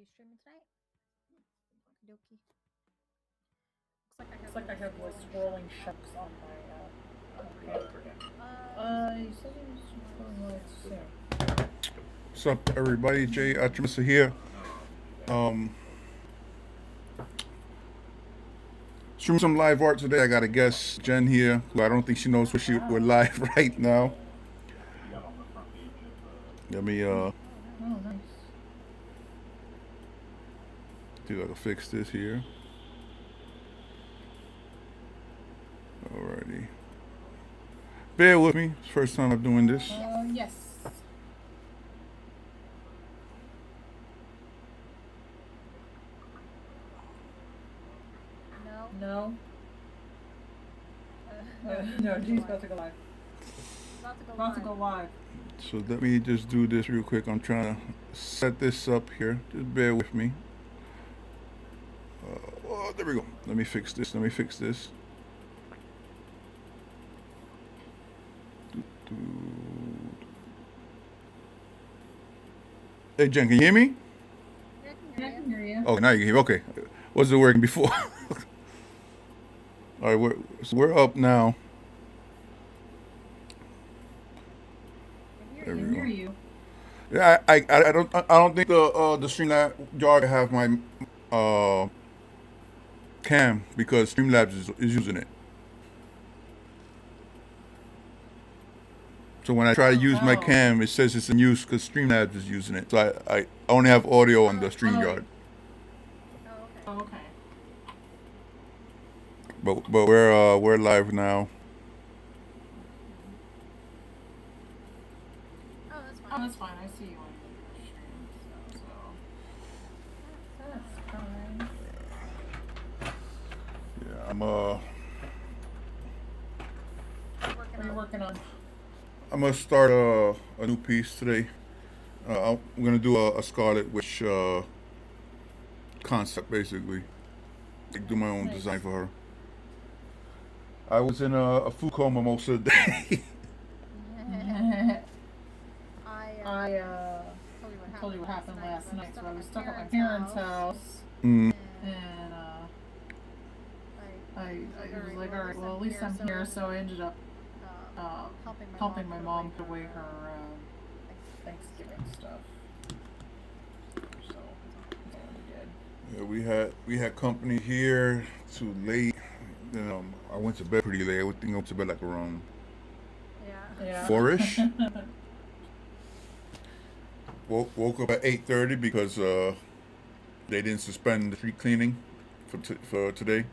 you streaming tonight? Okie Looks like I have like scrolling shucks on my camera. You said it was going live soon. What's up, everybody? Jay Atrimasa here. Stream some live art today. I got a guest, Jen, here, who I don't think she knows we're live right now. Let me Oh, nice. see if I can fix this here. Alrighty. Bear with me. It's the first time I'm doing this. Yes. No. No, G's about to go live. About to go live. So let me just do this real quick. I'm trying to set this up here. Just bear with me. Oh, there we go. Let me fix this. Hey, Jen, can you hear me? Yeah, I can hear you. Oh, now you can hear me. Okay. Wasn't working before. All right, we're up now. I can hear you. Yeah, I don't think the Streamlabs jar have my cam because Streamlabs is using it. So when I try to use my cam, it says it's in use because Streamlabs is using it. So I only have audio on the StreamYard. Oh, okay. But we're live now. Oh, that's fine. I see you on your stream, so that's fine. Yeah, I'm What are you working on? I'm gonna start a new piece today. I'm gonna do a Scarlet Witch concept basically. Like do my own design for her. I was in a food coma most of the day. I told you what happened last night. So I was stuck at my parents' house, Mm. and I was like, all right, well at least I'm here. So I ended up helping my mom put away her Thanksgiving stuff. So that's all I did. Yeah, we had company here too late. Then I went to bed pretty late. I think I went to bed like around 4-ish. Woke up at 8:30 because they didn't suspend the street cleaning for today.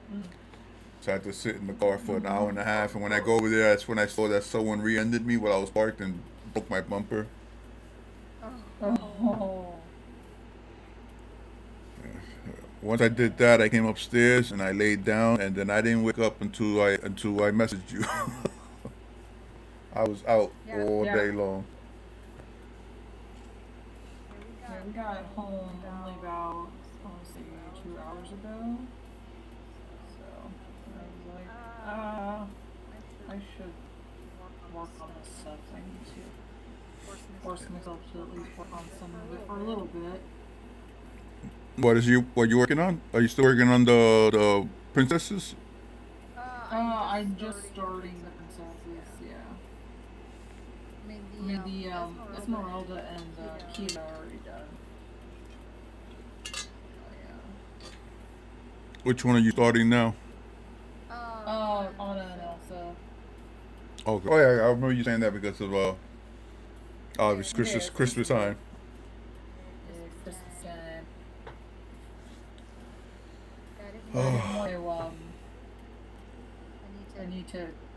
So I had to sit in the car for an hour and a half. And when I go over there, that's when I saw that someone rear-ended me while I was parked and broke my bumper. Oh. Once I did that, I came upstairs and I laid down, and then I didn't wake up until I messaged you. I was out all day long. Yeah, we got home only about, honestly, 2 hours ago. So I was like, I should work on this stuff. I need to force myself to at least work on some of it for a little bit. What you working on? Are you still working on the princesses? I'm just starting the princesses, yeah. I mean, the Esmeralda and Kira are already done. Oh, yeah. Which one are you starting now? Anna and Elsa. Okay. Oh yeah, I remember you saying that because of it's Christmas time. Christmas time.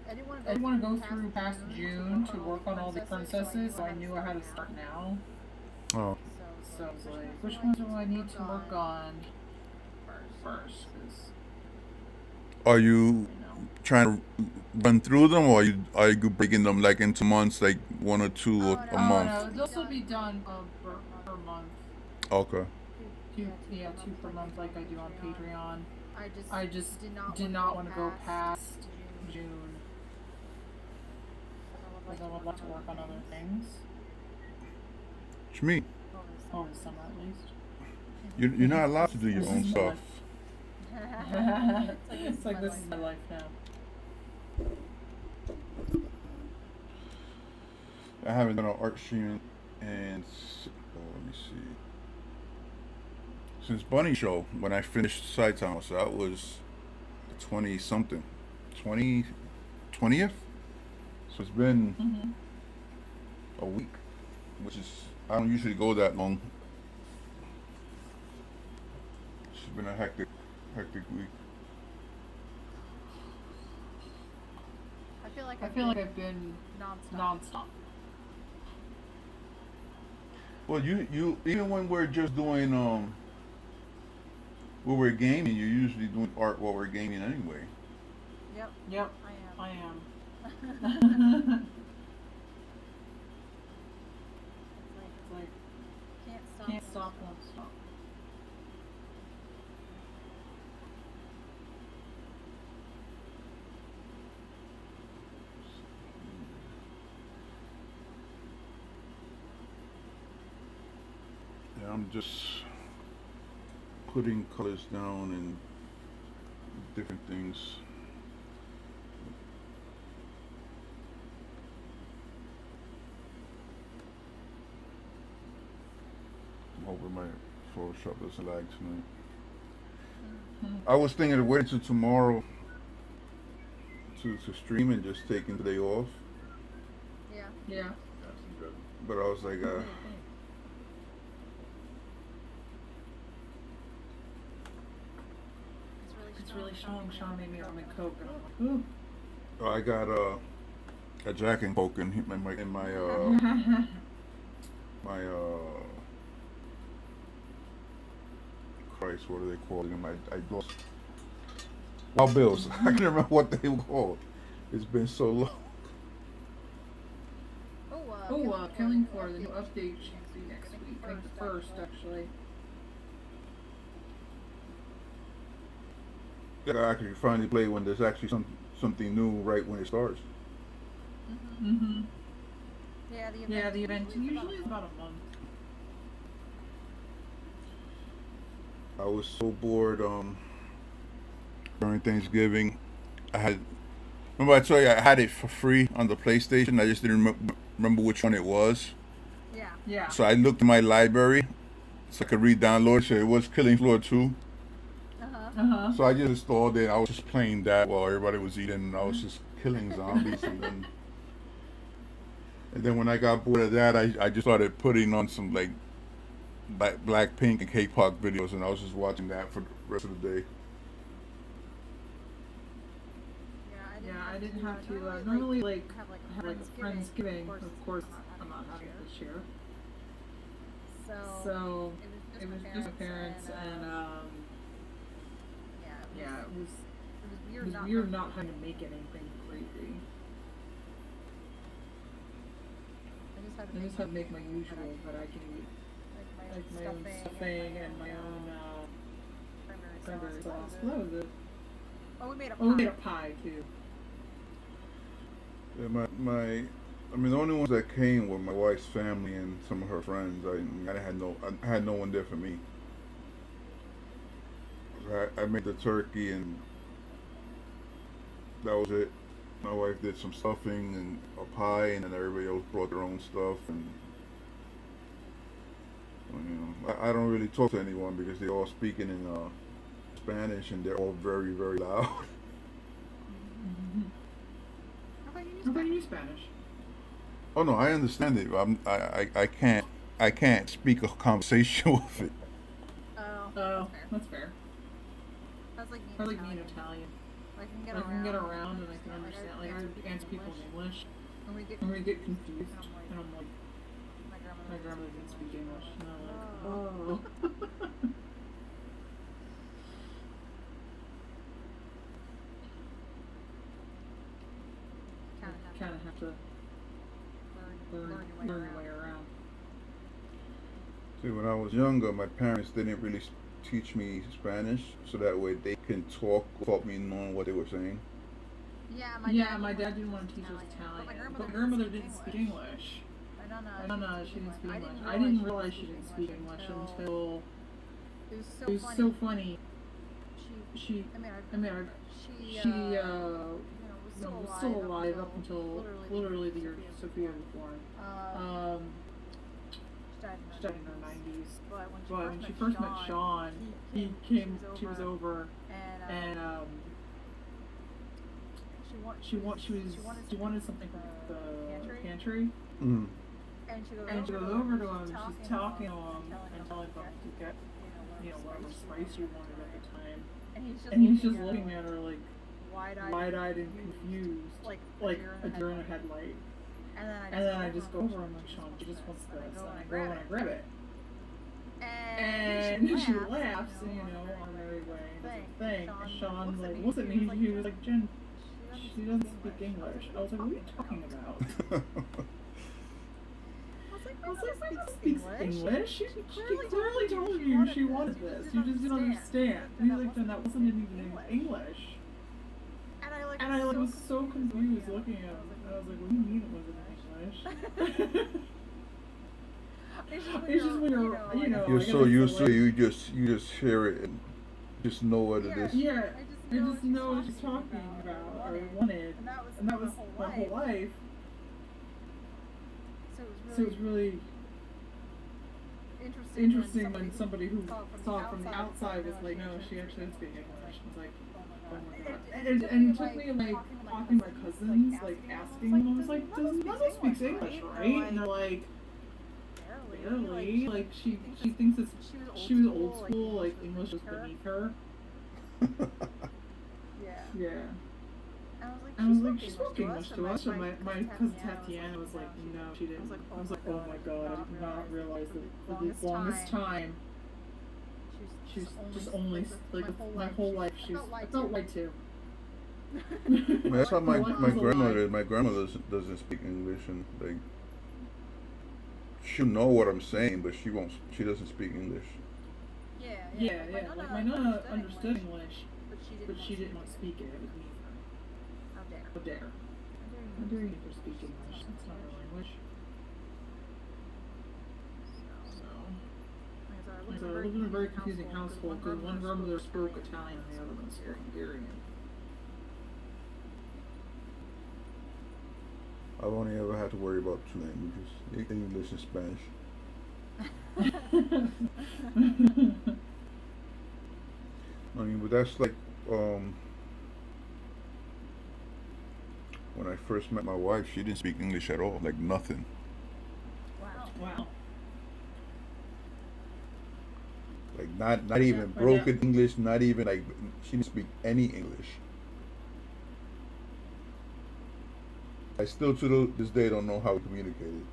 I didn't want to go through past June to work on all the princesses, so I knew I had to start now. Oh. So I was like, which ones do I need to work on first? Are you trying to run through them, or are you breaking them like into months, like 1 or 2 a month? No, those will be done per month. Okay. 2 per month, like I do on Patreon. I just did not want to go past June because I would like to work on other things. What you mean? Over the summer, at least. You're not allowed to do your own stuff. It's like this is my life now. I haven't done an art stream and let me see. Since Bunny Show, when I finished Side Town, so that was 20 something, 20th. So it's been a week, which is I don't usually go that long. It's been a hectic week. I feel like I've been nonstop. Well, you even when we're just doing when we're gaming, you're usually doing art while we're gaming anyway. Yep. I am. It's like can't stop, won't stop. Yeah, I'm just putting colors down and different things. I'm hoping my Photoshop doesn't lag tonight. I was thinking of waiting till tomorrow to stream and just taking the day off. Yeah. But I was like, It's really strong. Sean made me rum and coke, and I'm like, ooh. I got a Jack and Coke in my Christ, what are they called again? I lost Wild Bills. I can't remember what they were called. It's been so long. Killing Floor, the new update should be next week. I think the first, actually. I actually finally play when there's actually something new right when it starts. Yeah, the event usually is about a month. I was so bored during Thanksgiving. Remember I told you I had it for free on the PlayStation. I just didn't remember which one it was. Yeah. So I looked in my library so I could re-download. So it was Killing Floor 2. So I just installed it. I was just playing that while everybody was eating, and I was just killing zombies. and then when I got bored of that, I just started putting on some like Blackpink and K-pop videos, and I was just watching that for the rest of the day. Yeah, I didn't have to normally have a Friendsgiving. Of course, I'm not having it this year. So it was just my parents, and it was weird not having to make anything crazy. I just have to make my usual, but I can eat like my own stuffing and my own cranberry sauce. That was it. we made a pie too. Yeah, the only ones that came were my wife's family and some of her friends. I had no one there for me. I made the turkey and that was it. My wife did some stuffing and a pie, and then everybody else brought their own stuff. And I don't really talk to anyone because they're all speaking in Spanish and they're all very, very loud. How about you Spanish? Oh no, I understand it. I can't speak a conversation with it. Oh, that's fair. I was like me in Italian. I can get around and I can understand. Like I answer people in English, and we get confused, and I'm like, my grandmother didn't speak English, and I'm like, oh. Kind of have to learn your way around. See, when I was younger, my parents didn't really teach me Spanish, so that way they can talk without me knowing what they were saying. Yeah, my dad didn't want to teach us Italian, but my grandmother didn't speak English. I don't know, she didn't speak English. I didn't realize she didn't speak English until It was so funny. She was still alive up until literally the year Sophia was born. She died in her 90s. But when she first met Sean, she was over, and she wanted something from the pantry. Mm. And she goes over to him, she's talking to him and telling him to get, whatever spice you wanted at the time. And he's just looking at her like wide-eyed and confused, like a deer in a headlight. And then I just go over and I'm like, Sean, she just wants this. And I go and I grab it. And she laughs, on her merry way, and it's a thing. And Sean looks at me, he was like, Jen, she doesn't speak English. I was like, what are you talking about? I was like, my mom speaks English. She clearly told you she wanted this. You just didn't understand. And he's like, then that wasn't even in English. And I was so confused looking at him. And I was like, what do you mean it wasn't in English? It's just when you're so used to it, you just hear it and just know what it is. Yeah, I just know what she's talking about or wanted. And that was my whole life. So it was really interesting when somebody who saw it from the outside was like, no, she actually didn't speak English. I was like, oh my god. And it took me like talking to my cousins, like asking them, I was like, none speaks English, right? And they're like, barely. Like she thinks she was old school, like English was beneath her. Yeah. I was like, she spoke English to us. And my cousin Tatiana was like, no, she didn't. I was like, oh my god, I did not realize that for the longest time, she's just only, like, my whole life, I felt lied to. That's how my grandmother, doesn't speak English, and like, she'll know what I'm saying, but she doesn't speak English. Yeah, like my nonna understood English, but she didn't want to speak it. It was me. How dare you for speak English? That's not real English. So I lived in a very confusing household because one grandmother spoke Italian and the other one spoke Hungarian. I've only ever had to worry about 2 languages, English and Spanish. I mean, but that's like, when I first met my wife, she didn't speak English at all, like nothing. Wow. Like not even broken English, not even like, she didn't speak any English. I still to this day don't know how we communicated.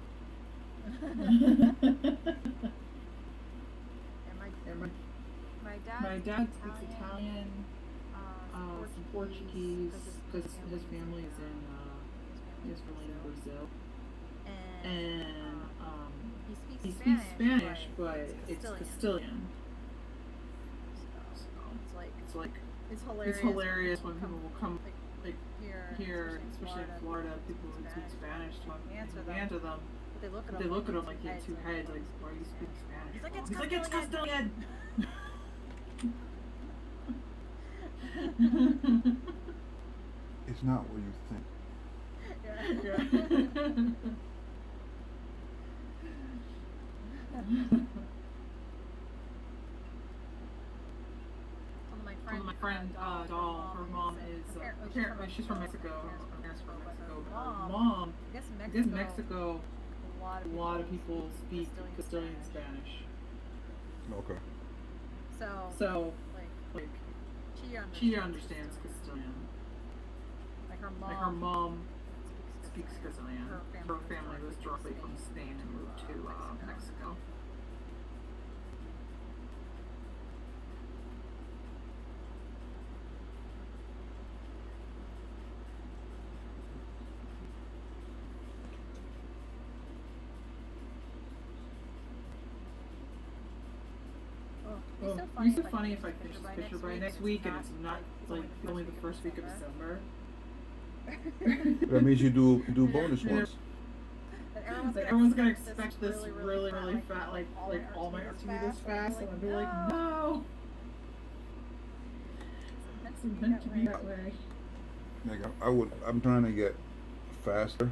My dad speaks Italian, some Portuguese, because his family is in Brazil, and he speaks Spanish, but it's Castilian. So it's hilarious when people will come here, especially in Florida, people who speak Spanish to answer them. They look at him like he had 2 heads. Like, why are you speaking Spanish? He's like, it's Castilian. It's not what you think. My friend Doll, her mom is apparently she's from Mexico. Her parents are from Mexico. But her mom, I guess Mexico, a lot of people speak Castilian Spanish. Okay. So like she understands Castilian. Like her mom speaks Castilian. Her family was directly from Spain and moved to Mexico. It'd be so funny if I finish this picture by next week and it's not like only the first week of December. That means you do bonus ones. everyone's gonna expect this really fast, like all my art to be this fast, and I'd be like, no. It's meant to be that way. Like I'm trying to get faster,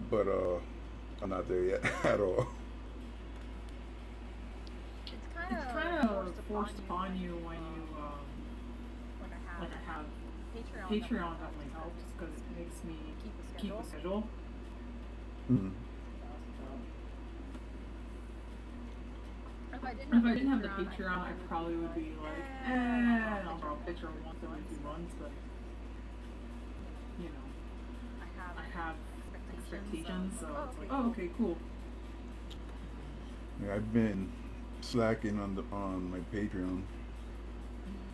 but I'm not there yet at all. It's kind of forced upon you when you like I have Patreon definitely helps because it makes me keep a schedule. Mm-hmm. If I didn't have the Patreon, I probably would be like, I'll draw a picture once every few months, but you know, I have expectations, so it's like, oh, okay, cool. Yeah, I've been slacking on my Patreon.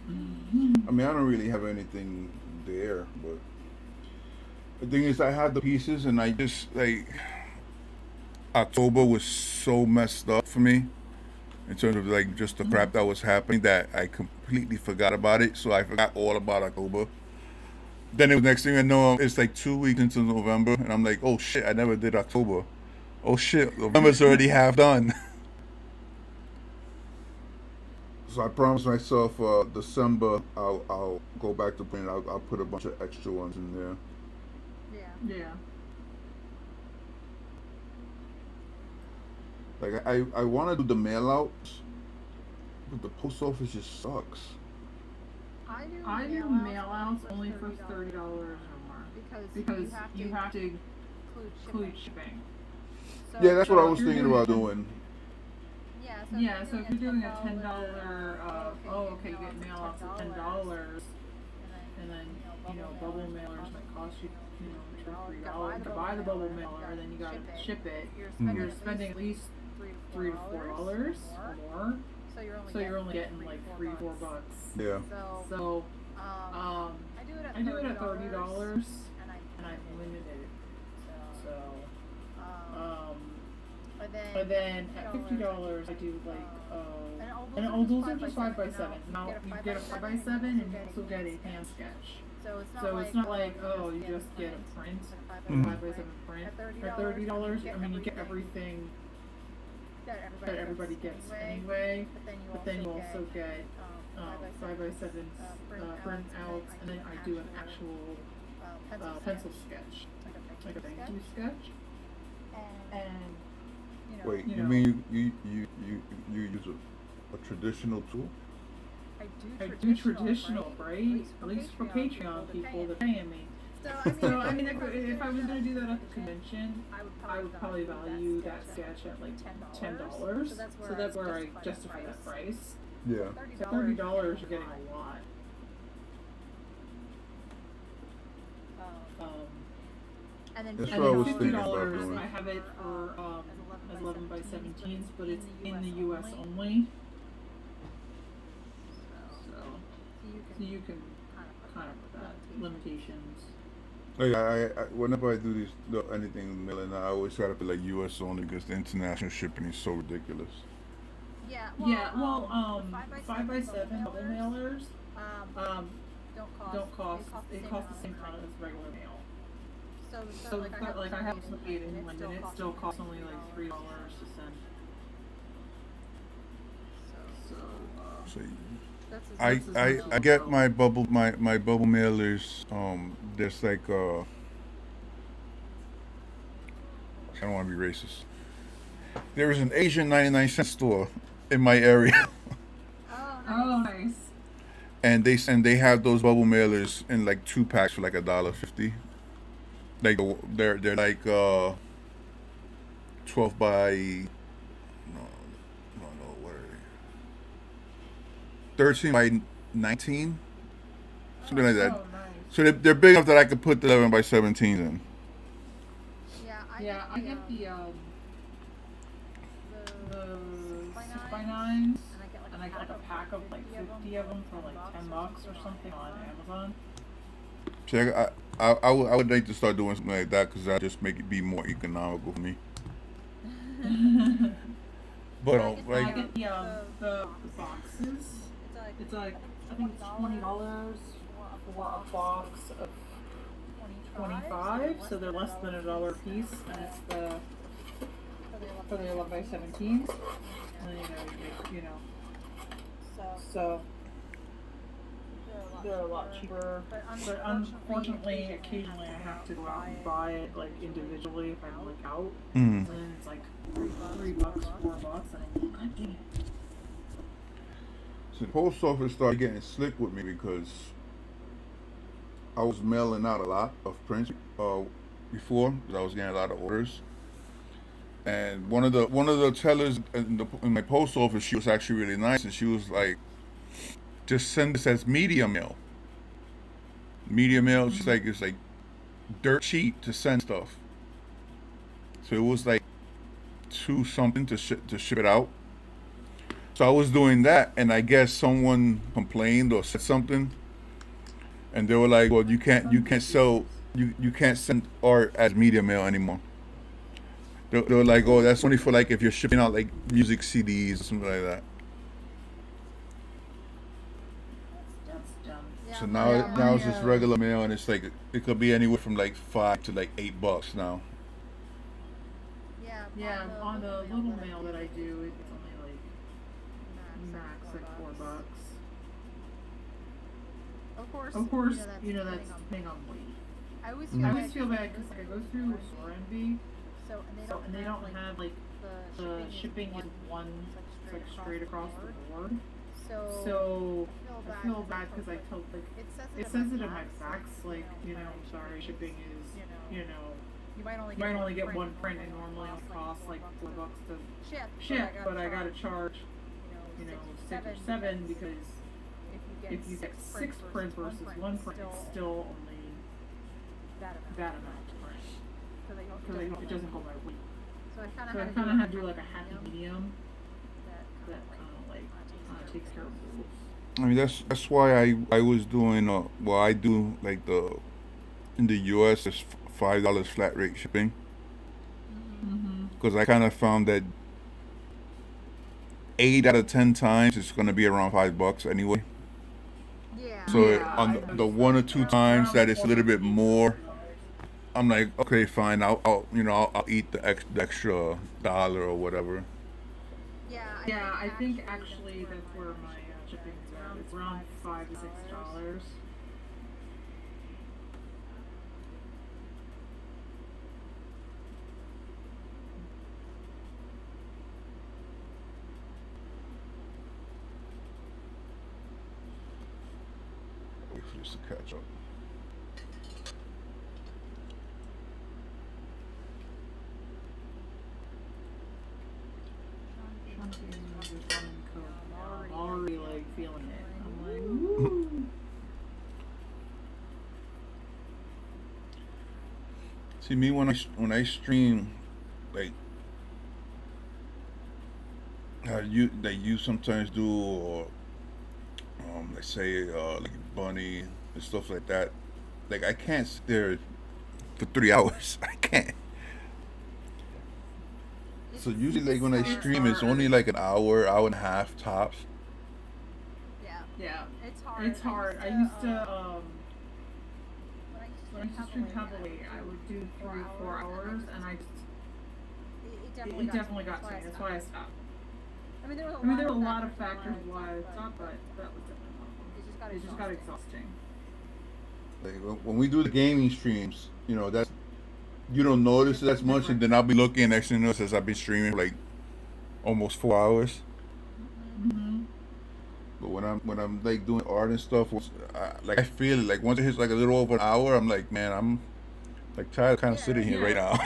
Mm-hmm. I mean, I don't really have anything there, but the thing is, I had the pieces, and I just like October was so messed up for me in terms of like just the crap that was happening that I completely forgot about it. So I forgot all about October. Then it was next thing I know, it's like 2 weeks into November, and I'm like, oh shit, I never did October. Oh shit, November's already half done. So I promised myself December I'll go back to print. I'll put a bunch of extra ones in there. Yeah. Like I want to do the mail outs, but the post office just sucks. I do mail outs only for $30 or more because you have to include shipping. Yeah, that's what I was thinking about doing. Yeah, so if you're doing a $10, you get mail outs at $10, and then bubble mailers might cost you $2 or $3 to buy the bubble mailer, and then you gotta ship it. You're spending at least $3 to $4 or more. So you're only getting like $3-4. Yeah. So I do it at $30, and I've limited it. So but then at $50 I do like and those are just 5x7. Now you get a 5x7 and you also get a hand sketch. So it's not like you just get a print, a 5x7 print at $30. I mean you get everything that everybody gets anyway, but then you also get 5x7 print outs, and then I do an actual pencil sketch, like a thank you sketch, and wait, you mean you use a traditional tool? I do traditional, right? At least for Patreon people that are paying me. So I mean, if I was gonna do that at the convention, I would probably value that sketch at like $10. So that's where I justify that price. Yeah. So $30, you're getting a lot. That's what I was thinking about $50, doing. I have it for 11x17s, but it's in the U.S. only. So you can kind of put that limitations. Like I whenever I do anything mailing, I always try to be like U.S. only because the international shipping is so ridiculous. Well, 5x7 bubble mailers don't cost. They cost the same amount as regular mail. So like I have some paid in London, it still costs only like $3 to send. So I get my bubble mailers. There's like I don't want to be racist. There is an Asian 99-cent store in my area. Oh, nice. And they have those bubble mailers in like 2 packs for like $1.50. Like they're like 12 by no what are they? 13 by 19, something like that. Oh, nice. So they're big enough that I could put the 11 by 17s in. Yeah, I get the 6x9s, and I get like a pack of like 50 of them for like $10 or something on Amazon. See, I would like to start doing something like that because that just make it be more economical for me. But I get the boxes. It's like I think it's $20 for a box of 25, so they're less than $1 a piece, and it's the for the 11x17s. And then you know, so they're a lot cheaper. But unfortunately, occasionally I have to go out and buy it like individually if I'm like out. And then it's like $3, $4, and I'm like, God dang it. So the post office started getting slick with me because I was mailing out a lot of prints before, because I was getting a lot of orders. And one of the tellers in my post office, she was actually really nice, and she was like, "Just send this as media mail." Media mail, she's like, it's like dirt cheap to send stuff. So it was like $2 something to ship it out. So I was doing that, and I guess someone complained or said something, and they were like, "Well, you can't send art as media mail anymore." They were like, "Oh, that's only for like if you're shipping out like music CDs or something like that." That's dumb. So now it's just regular mail, and it's like it could be anywhere from like $5 to like $8 now. Yeah, on the little mail that I do, it's only like max like $4. Of course, you know that's depending on weight. I always feel bad because like, I go through Store Envy, and they don't have like the shipping is one like straight across the board. So I feel bad because I told like it says it in my fax, like, you know, I'm sorry, shipping is, you know, you might only get one print, and normally it costs like $4 to ship, but I gotta charge, you know, 6 or 7 because if you get 6 prints versus 1 print, it's still only that amount to print. Because it doesn't go by weight. So I kind of have to do like a happy medium that takes care of the rules. I mean, that's why I was doing well, I do like in the US it's $5 flat rate shipping, because I kind of found that 8 out of 10 times it's going to be around $5 anyway. So on the 1 or 2 times that it's a little bit more, I'm like, okay, fine, I'll eat the extra dollar or whatever. Yeah, I think actually that's where my shipping's at. It's around $5 to $6. Wait for this to catch up. I'm already like feeling it. I'm like, woo. See, me when I stream, like you sometimes do, or let's say like Bunny and stuff like that. Like I can't sit there for 3 hours. I can't. So usually, like when I stream, it's only like an hour and a half tops. Yeah, it's hard. I used to when I used to stream heavily, I would do 3 or 4 hours, and it definitely got to me. That's why I stopped. I mean, there were a lot of factors why I stopped, but that was definitely one of them. It just got exhausting. Like when we do the gaming streams, you know, that's, you don't notice it as much, and then I'll be looking next thing you know, since I've been streaming like almost 4 hours. But when I'm like doing art and stuff, like I feel it. Like once it hits like a little over an hour, I'm like, man, I'm like tired of kind of sitting here right now.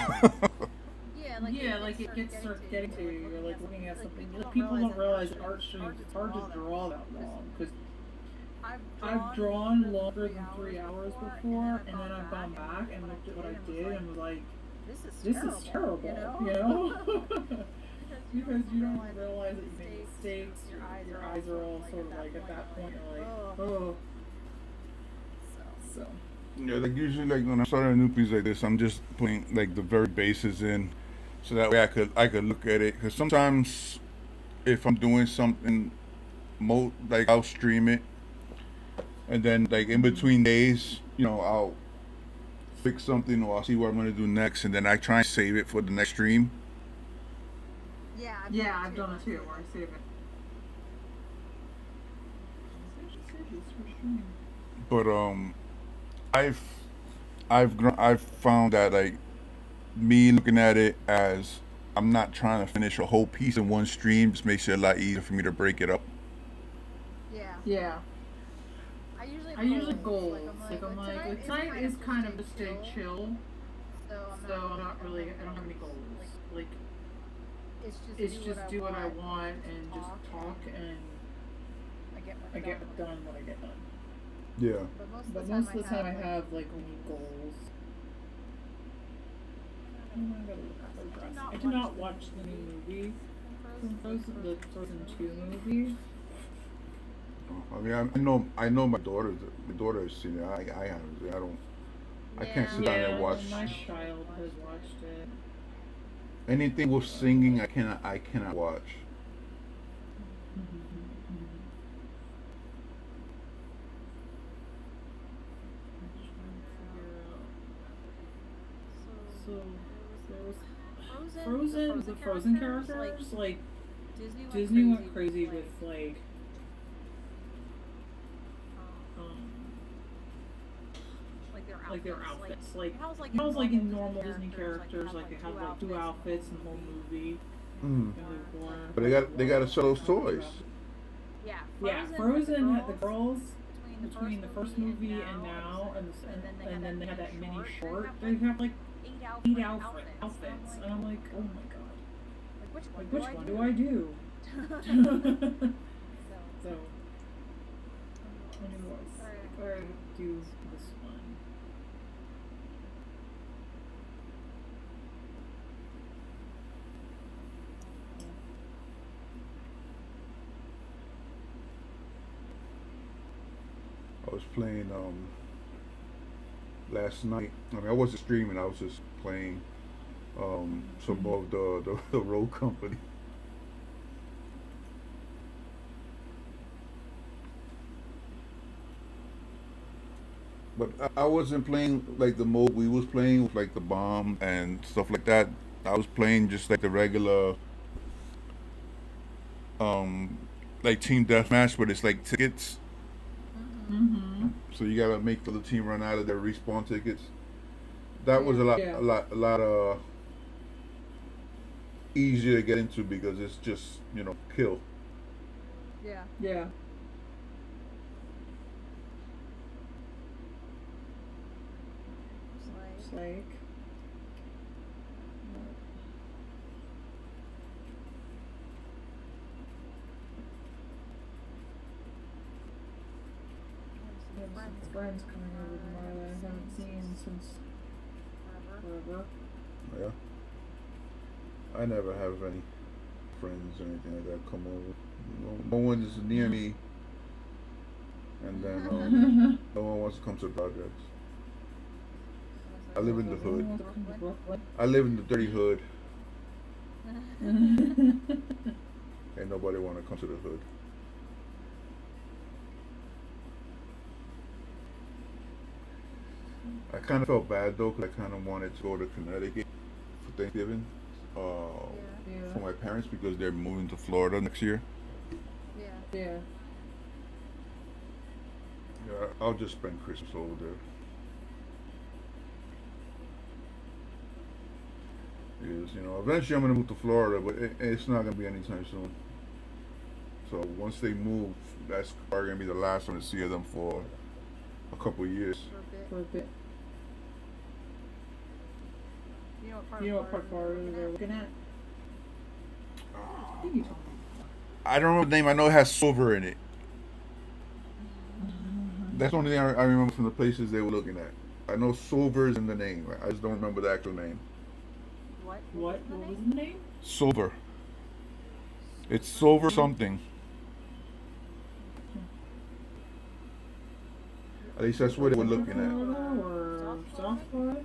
Like it gets getting to you. You're like looking at something. Like, people don't realize that art streams, it's hard to draw that long, because I've drawn longer than 3 hours before, and then I've gone back and looked at what I did and was like, this is terrible, you know? Because you don't realize that you made mistakes, your eyes are all sort of like, at that point, you're like, oh. So. Yeah, like usually, like when I'm starting a new piece like this, I'm just putting like the very bases in, so that way I could look at it. Because sometimes, if I'm doing something, like I'll stream it, and then like in between days, you know, I'll fix something or I'll see what I'm gonna do next, and then I try and save it for the next stream. Yeah, I've done it too, where I save it. But I've found that like me looking at it as I'm not trying to finish a whole piece in one stream just makes it a lot easier for me to break it up. Yeah. I usually goals. Like I'm like tonight is kind of a stay chill, so I'm not really. I don't have any goals. Like it's just do what I want and just talk and I get done what I get done. Yeah. But most of the time I have like only goals. I did not watch the new movie from Frozen, the Frozen 2 movie. I mean, I know my daughter has seen it. I haven't. I can't sit down and watch. My child has watched it. Anything with singing, I cannot watch. So the Frozen characters, like Disney went crazy with like like their outfits. Like it was like in normal Disney characters, like they have like 2 outfits in the whole movie. Mm. And they wore, But they got to sell those toys. Yeah, Frozen had the girls between the first movie and now, and then they had that mini short. They have like 8 outfits, and I'm like, oh my god, like which one do I do? So, anyways, I do this one. I was playing last night. I mean, I wasn't streaming. I was just playing some more of the Road Company. But I wasn't playing like the mode we was playing with like the bomb and stuff like that. I was playing just like the regular like team deathmatch, but it's like tickets. Mm-hmm. So you gotta make the team run out of their respawn tickets. That was a lot easier to get into because it's just, kill. Yeah. It's like friends coming over tomorrow that I haven't seen since forever. Yeah. I never have any friends or anything like that come over. No one is near me, and then no one wants to come to the projects. I live in the hood. I live in the dirty hood. Ain't nobody want to come to the hood. I kind of felt bad though, because I kind of wanted to go to Connecticut for Thanksgiving for my parents because they're moving to Florida next year. Yeah. Yeah, I'll just spend Christmas over there. Because, eventually I'm going to move to Florida, but it's not going to be anytime soon. So once they move, that's probably going to be the last time to see them for a couple of years. For a bit. You know what part they're looking at? I think you told me. I don't remember the name. I know it has silver in it. That's the only thing I remember from the places they were looking at. I know silver is in the name. I just don't remember the actual name. What was the name? Silver. It's silver something. At least that's what they were looking at. Or software?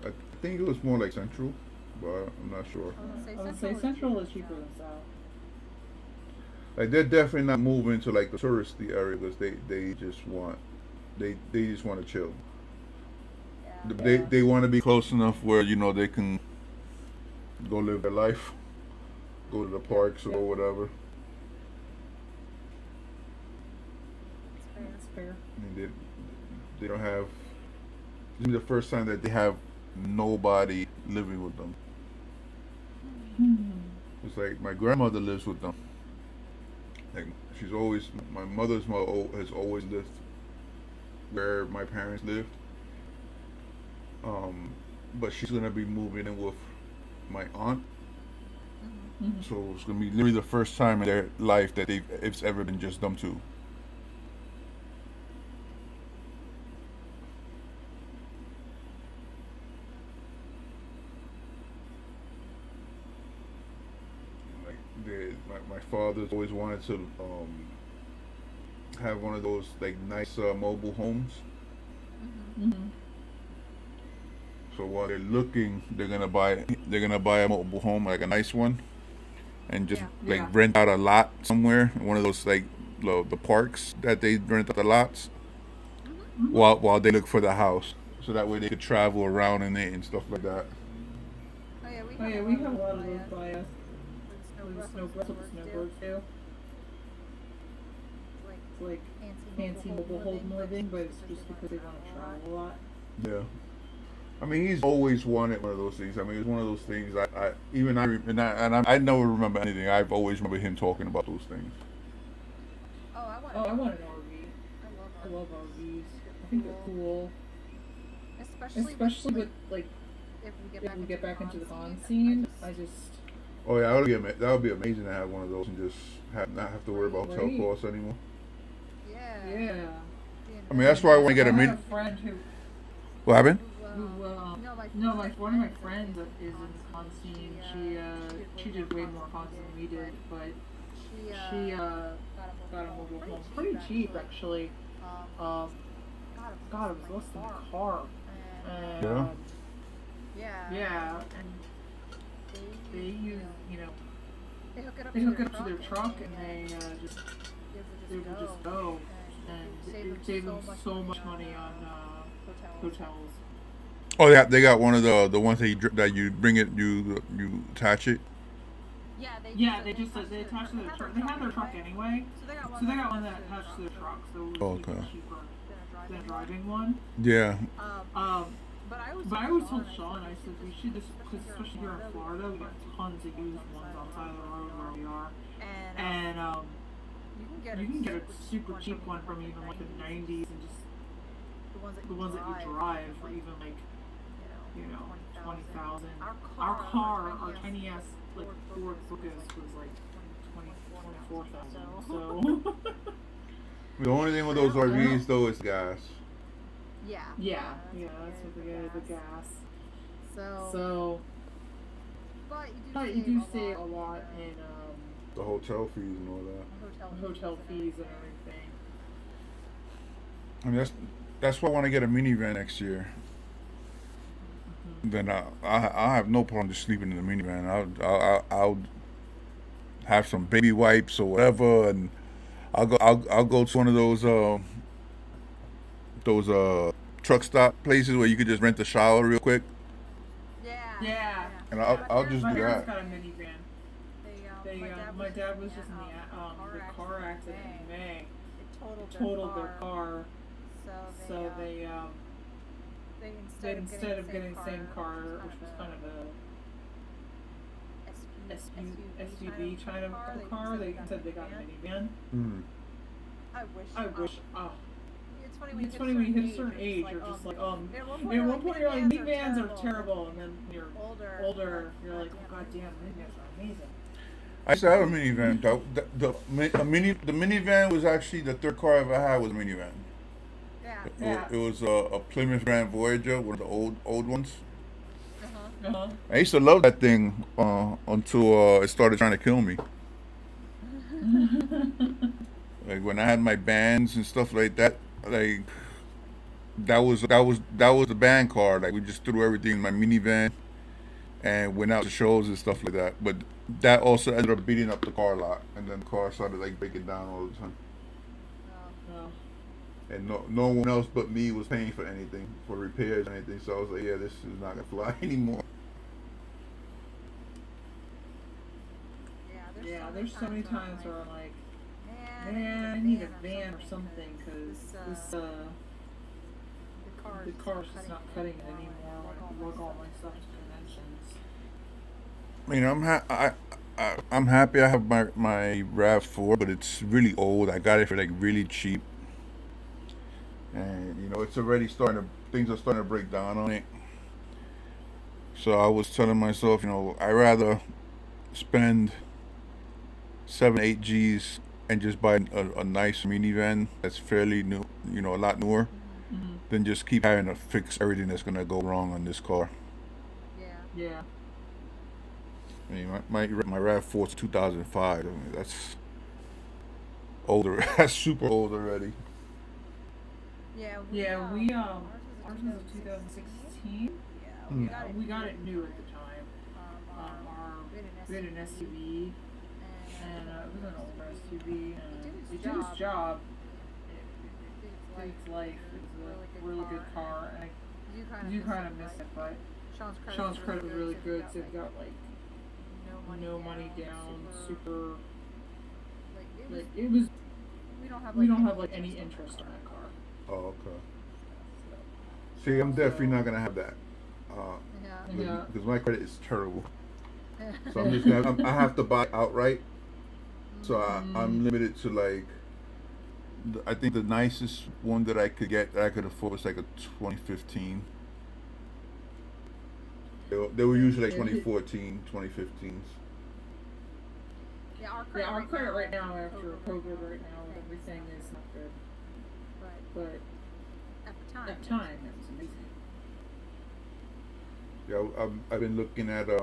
I think it was more like Central, but I'm not sure. I would say Central is cheaper than South. Like they're definitely not moving to like the touristy area because they just want to chill. they want to be close enough where they can go live their life, go to the parks or whatever. That's fair. I mean, they don't have. This is the first time that they have nobody living with them. It's like my grandmother lives with them. Like my mother's mother has always lived where my parents lived. But she's gonna be moving in with my aunt. So it's gonna be literally the first time in their life that it's ever been just them two. My father's always wanted to have one of those like nice mobile homes. So while they're looking, they're gonna buy a mobile home, like a nice one, and just rent out a lot somewhere, one of those like the parks that they rent out the lots, while they look for the house, so that way they could travel around in it and stuff like that. Oh yeah, we have a lot of those by us. Snowbirds too. It's like fancy mobile home living, but it's just because they want to travel a lot. Yeah. I mean, he's always wanted one of those things. I mean, it's one of those things. I never remember anything. I've always remember him talking about those things. I want an RV. I love RVs. I think they're cool. Especially with like if we get back into the con scene. I just. Oh yeah, that would be amazing to have one of those and just not have to worry about hotel costs anymore. Yeah. I mean, that's why I want to get a mini. I have a friend who. What happened? One of my friends is in the con scene. She did way more cons than we did, but she got a mobile home pretty cheap actually. God, it was less than a car. And, yeah, and they use they hook it up to their truck and they would just go, and it would save them so much money on hotels. Oh yeah, they got one of the ones that you bring it, you attach it. Yeah, they attach to their truck. They have their truck anyway, so they got one that attached to their truck, so it would be cheaper than driving one. Yeah. But I always told Sean, I said we should just, because especially here in Florida, we got tons of used ones on the side of the road where we are, and you can get a super cheap one from even like the 90s, and just the ones that you drive for even like 20,000. Our tiny ass like Ford Focus was like 24,000. So the only thing with those RVs though is gas. Yeah, that's what they get, the gas. So, but you do save a lot in the hotel fees and all that. Hotel fees and everything. I mean, that's why I want to get a minivan next year. Then I have no problem just sleeping in the minivan. I'll have some baby wipes or whatever, and I'll go to one of those truck stop places where you could just rent a shower real quick. Yeah. And I'll just do that. My parents got a minivan. My dad was just in the car accident in May. It totaled their car. So they instead of getting the same car, which was kind of a SUV kind of car, they instead they got a minivan. I wish. It's funny when you hit a certain age, you're just like, at one point you're like, minivans are terrible, and then when you're older, you're like, oh god damn, minivans are amazing. I used to have a minivan. The minivan was actually the third car I ever had was a minivan. It was a Plymouth Grand Voyager, one of the old ones. I used to love that thing until it started trying to kill me. Like when I had my bands and stuff like that, like that was the band car. Like we just threw everything in my minivan and went out to shows and stuff like that. But that also ended up beating up the car a lot, and then the car started like breaking down all the time. and no one else but me was paying for anything, for repairs or anything. So I was like, yeah, this is not gonna fly anymore. Yeah, there's so many times where I'm like, man, I need a van or something because the car's just not cutting it anymore when I lug all my stuff to conventions. I mean, I'm happy I have my RAV4, but it's really old. I got it for like really cheap, and you know it's already things are starting to break down on it. So I was telling myself, you know, I rather spend 7, 8 G's and just buy a nice minivan that's fairly new, you know, a lot newer, than just keep having to fix everything that's gonna go wrong on this car. Yeah. I mean, my RAV4 is 2005. I mean, that's older. That's super old already. Yeah, ours was a 2016. We got it new at the time. We had an SUV, and it was an older SUV, and it did its job. It did its life. It was a really good car, and I do kind of miss it, but Sean's credit was really good, so we got like no money down, super, like it was, we don't have like any interest in that car. Oh, okay. See, I'm definitely not gonna have that. Because my credit is terrible. So I'm just gonna, I have to buy outright. So I'm limited to like, I think the nicest one that I could get that I could afford was like a 2015. They were usually like 2014, 2015s. Yeah, our credit right now after COVID right now with everything is not good. But at the time it was amazing. Yeah, I've been looking at the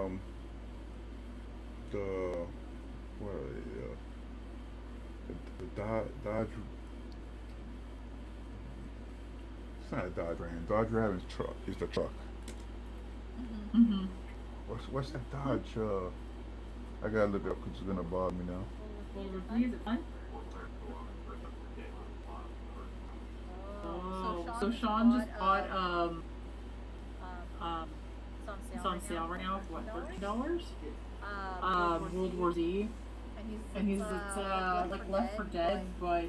what are they, the Dodge. It's not a Dodge brand. Dodge Ravens truck is the truck. What's that Dodge? I gotta look it up because it's gonna bother me now. Well, reviews it fun. Oh, so Sean just bought it's on sale right now for what, $13? World War Z, and it's like Left 4 Dead, but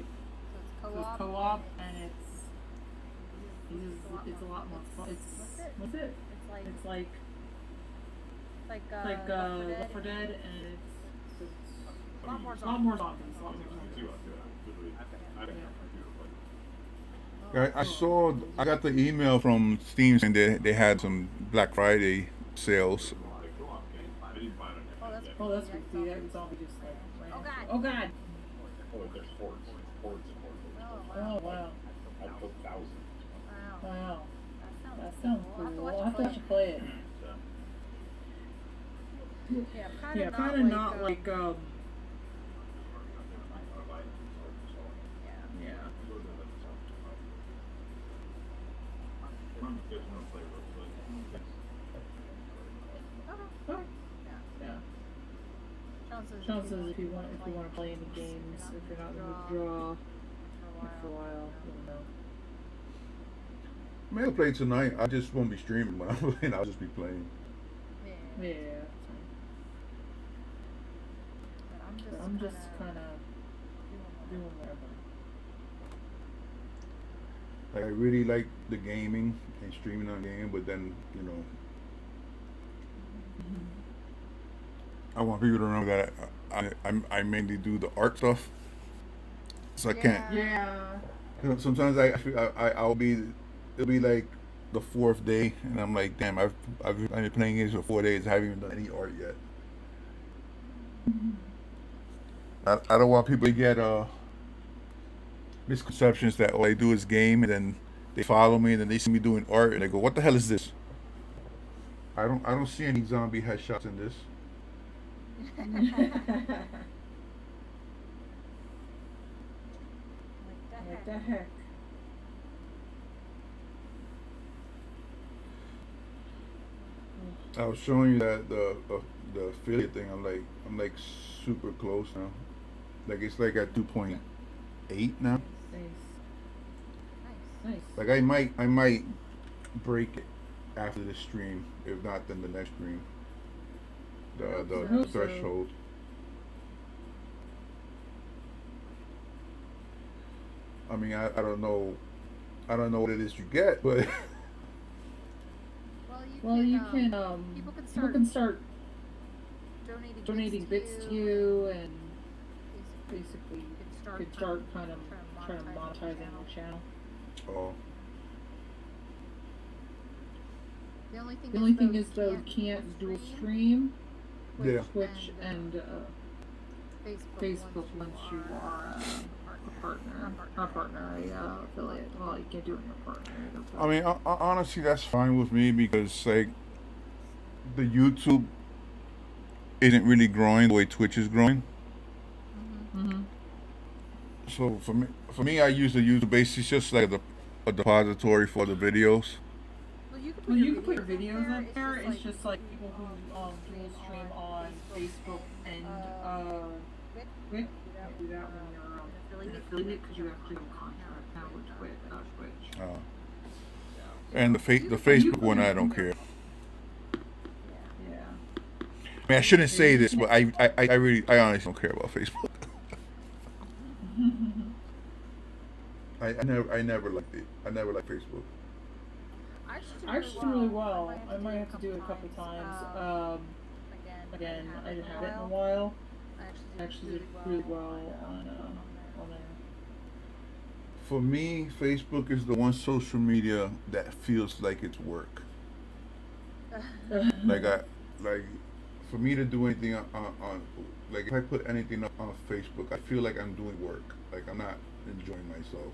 so it's co-op, and it's a lot more fun. What's it? It's like Left 4 Dead, and it's a lot more zombies. I got the email from Steam saying they had some Black Friday sales. Oh, that's good. See, that zombie just like ran. Oh God. Oh wow. Wow. That sounds cool. I'll have to actually play it. Yeah, kind of not like yeah. Yeah. Sean says if you want to play any games, if you're not going to withdraw for a while, you'll know. I may play tonight. I just won't be streaming when I'm playing. I'll just be playing. Yeah. I'm just kind of doing whatever. Like I really like the gaming and streaming on game, but then you know, I want people to remember that I mainly do the art stuff, so I can't. Yeah. You know, sometimes it'll be like the 4th day, and I'm like, damn, I've been playing games for 4 days. I haven't even done any art yet. I don't want people to get misconceptions that all I do is game, and then they follow me, and then they see me doing art, and they go, "What the hell is this?" I don't see any zombie headshots in this. What the heck? I was showing you that the affiliate thing. I'm like super close now. Like it's like at 2.8 now. Nice. Like I might break it after the stream. If not, then the next stream. The threshold. I mean, I don't know. I don't know what it is you get, but well, you can people can start donating bits to you, and basically you could start kind of trying to monetizing your channel. oh, The only thing is though, you can't dual stream yeah. Twitch and Facebook once you are a partner, affiliate. Well, you can't do it in your partner either. I mean, honestly, that's fine with me because like the YouTube isn't really growing the way Twitch is growing. Mm-hmm. So for me, I use the YouTube base. It's just like a depository for the videos. Well, you can put your videos up there. It's just like people who dual stream on Facebook and Twitch. You can't do that when you're an affiliate because you actually have a contract now with Twitch. And the Facebook one, I don't care. Yeah. I mean, I shouldn't say this, but I honestly don't care about Facebook. I never liked it. I never liked Facebook. I actually did really well. I might have to do it a couple times. Again, I didn't have it in a while. I actually did really well on there. For me, Facebook is the one social media that feels like it's work. Like for me to do anything on like if I put anything up on Facebook, I feel like I'm doing work. Like I'm not enjoying myself.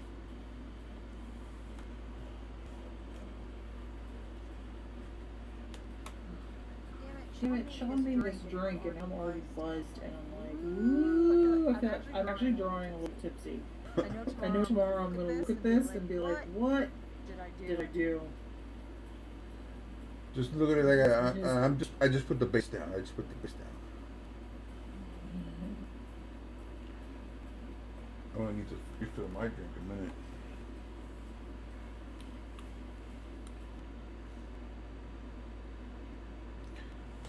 Sean made this drink and I'm already buzzed and I'm like, ooh, I'm actually drawing a little tipsy. I know tomorrow I'm gonna look at this and be like, what did I do? Just look at it like I just put the base down. I just put the base down. I'm gonna need to refill my drink in a minute.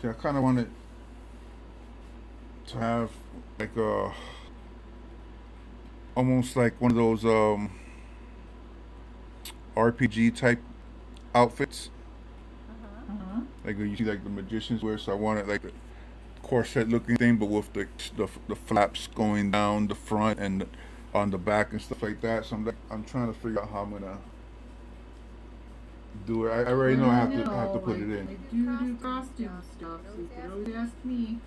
See, I kind of wanted to have like almost like one of those RPG type outfits. Like you see like the magicians wear. So I wanted like the corset looking thing, but with the flaps going down the front and on the back and stuff like that. So I'm trying to figure out how I'm gonna do it. I already know I have to put it in. They do costume stuff, so you can always ask me.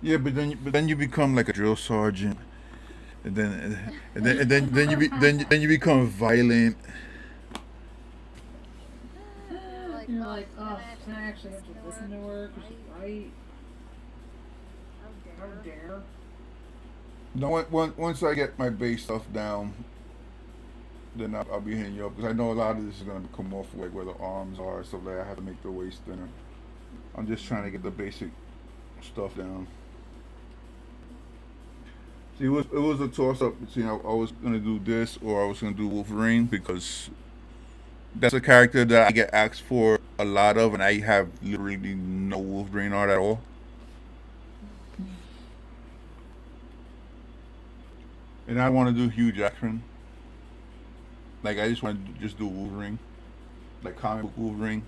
Yeah, but then you become like a drill sergeant, and then you become violent. You're like, oh, I actually have to listen to her because she's right. How dare. No, once I get my base stuff down, then I'll be hitting you up because I know a lot of this is gonna come off like where the arms are, so that I have to make the waist thinner. I'm just trying to get the basic stuff down. See, it was a toss up between I was gonna do this or I was gonna do Wolverine because that's a character that I get asked for a lot of, and I have literally no Wolverine art at all. And I want to do Hugh Jackman. Like I just want to just do Wolverine, like comic book Wolverine.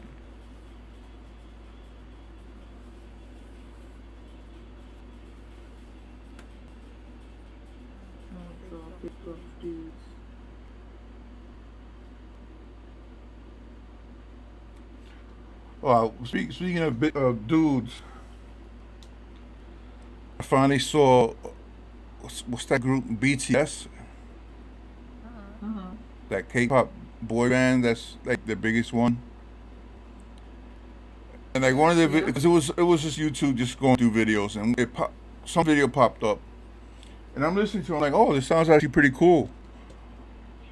Well, speaking of dudes, I finally saw what's that group BTS? That K-pop boy band that's like the biggest one. And like one of the because it was just YouTube just going through videos and some video popped up, and I'm listening to it, I'm like, oh, this sounds actually pretty cool.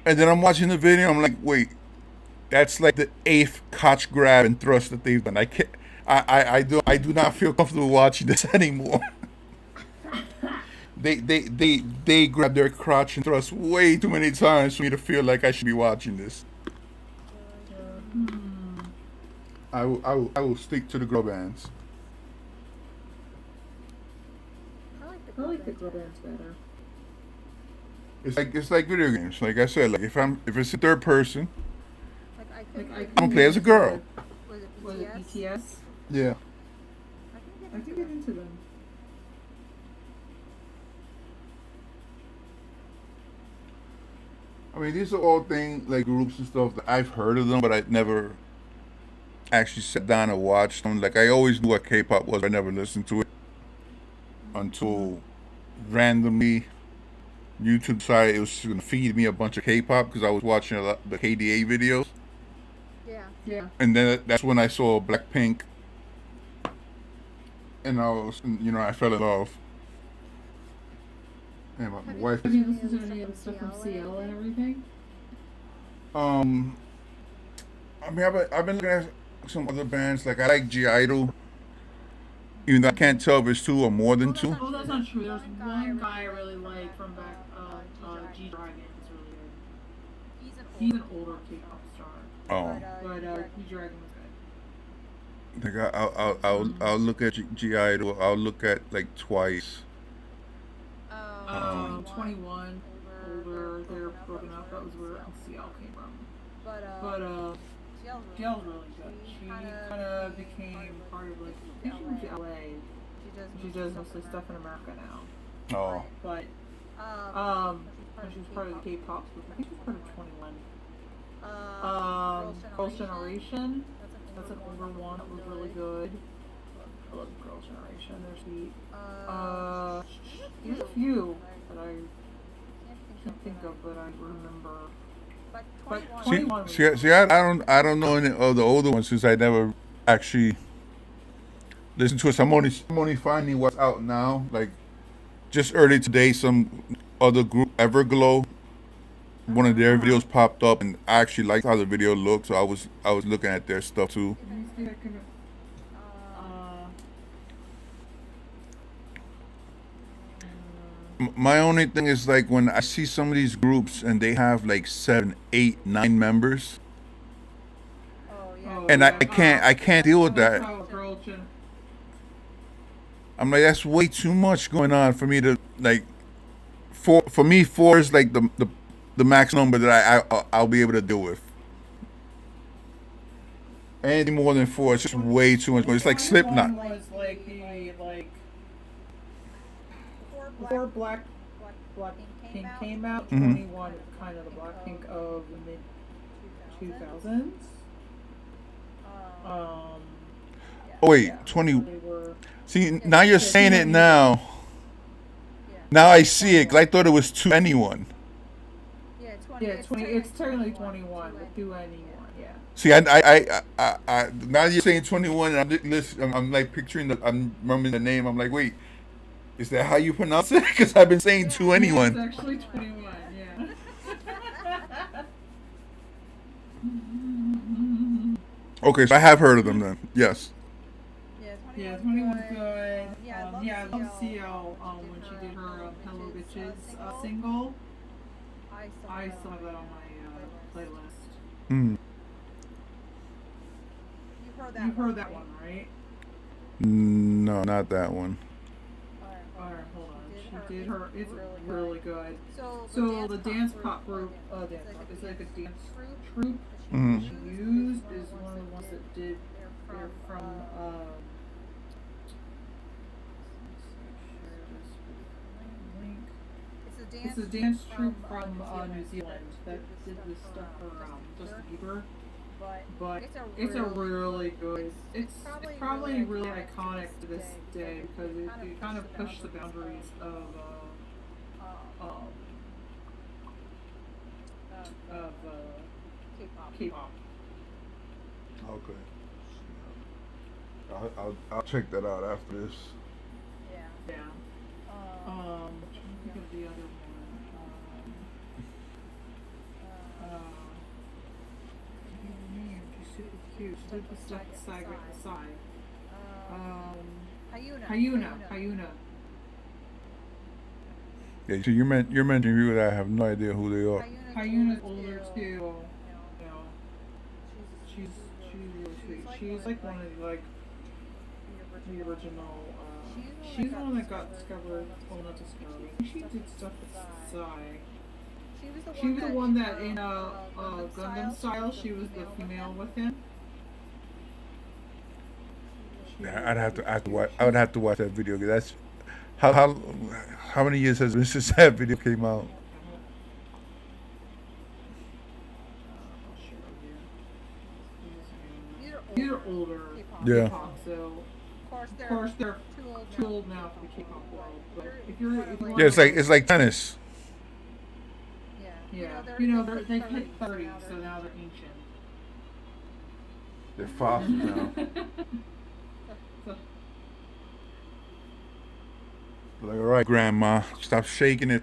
And then I'm watching the video, I'm like, wait, that's like the 8th crotch grab and thrust that they've done. I do not feel comfortable watching this anymore. They grab their crotch and thrust way too many times for me to feel like I should be watching this. I will stick to the girl bands. I like the girl bands better. It's like video games. Like I said, like if it's a third person, Like I I'm gonna play as a girl. Was it BTS? Yeah. I can get into them. I mean, these are all things like groups and stuff that I've heard of them, but I never actually sat down and watched them. Like I always knew what K-pop was, but I never listened to it until randomly YouTube decided it was going to feed me a bunch of K-pop because I was watching a lot the KDA videos. Yeah. And then that's when I saw Blackpink, and I fell in love. And my wife. Have you listened to any of the stuff from CL and everything? I mean, I've been looking at some other bands. Like I like G Idol, even though I can't tell if it's two or more than two. Oh, that's not true. There's one guy I really like from back. G Dragon is really good. He's an older K-pop star. Oh. But G Dragon was good. Like I'll look at G Idol. I'll look at like Twice. 21 older. They're broken up. That was where CL came from. But CL's really good. She kind of became part of like I think she moved to LA. She does mostly stuff in America now. Oh. But when she was part of the K-pop group, I think she was part of 21. Girls' Generation. That's an older one. It was really good. I love Girls' Generation. They're sweet. There's a few that I can't think of, but I remember. But 21. See, I don't know any of the older ones since I never actually listened to it. So I'm only finding what's out now. Like just early today, some other group, Everglow, one of their videos popped up, and I actually liked how the video looked. So I was looking at their stuff too. My only thing is like when I see some of these groups and they have like 7, 8, 9 members, and I can't deal with that. I'm like, that's way too much going on for me to like. For me, 4 is like the max number that I'll be able to deal with. Anything more than 4, it's just way too much. It's like Slipknot. Before Blackpink came out, 21 was kind of the Blackpink of the mid 2000s. Oh wait, 20. See, now you're saying it now. Now I see it, because I thought it was 2NE1. Yeah, 20. It's technically 21, but 2NE1. Yeah. See, I now you're saying 21, and I'm like picturing I'm remembering the name. I'm like, wait, is that how you pronounce it? Because I've been saying 2NE1. Yeah, it's actually 21. Yeah. Okay, so I have heard of them then. Yes. Yeah, 21's good. I love CL when she did her Hello Bitches single. I still have that on my playlist. You've heard that one, right? No, not that one. Alright, hold on. She did her. It's really good. So the dance pop group, it's like a dance troupe. She used is one of the ones that did. They're from. It's a dance troupe from New Zealand that did this stuff for Justin Bieber. But it's a really good. It's probably really iconic to this day because it kind of pushed the boundaries of K-pop. Okay. I'll check that out after this. Yeah. Trying to think of the other one. She's super cute. She did the stuff side by side. Hyuna. Yeah, so you're mentioning people that I have no idea who they are. Hyuna's older too. She's really sweet. She's like one of like the original. She's the one that got discovered. Well, not discovered. She did stuff with Psy. She was the one that in Gundam Style, she was the female with him. I would have to watch that video. That's how many years has been since that video came out? These are older. Yeah. K-pop, so of course they're too old now for the K-pop world. But if you're Yeah, it's like tennis. Yeah, you know they hit 30, so now they're ancient. They're fossils now. Like, all right, Grandma, stop shaking it.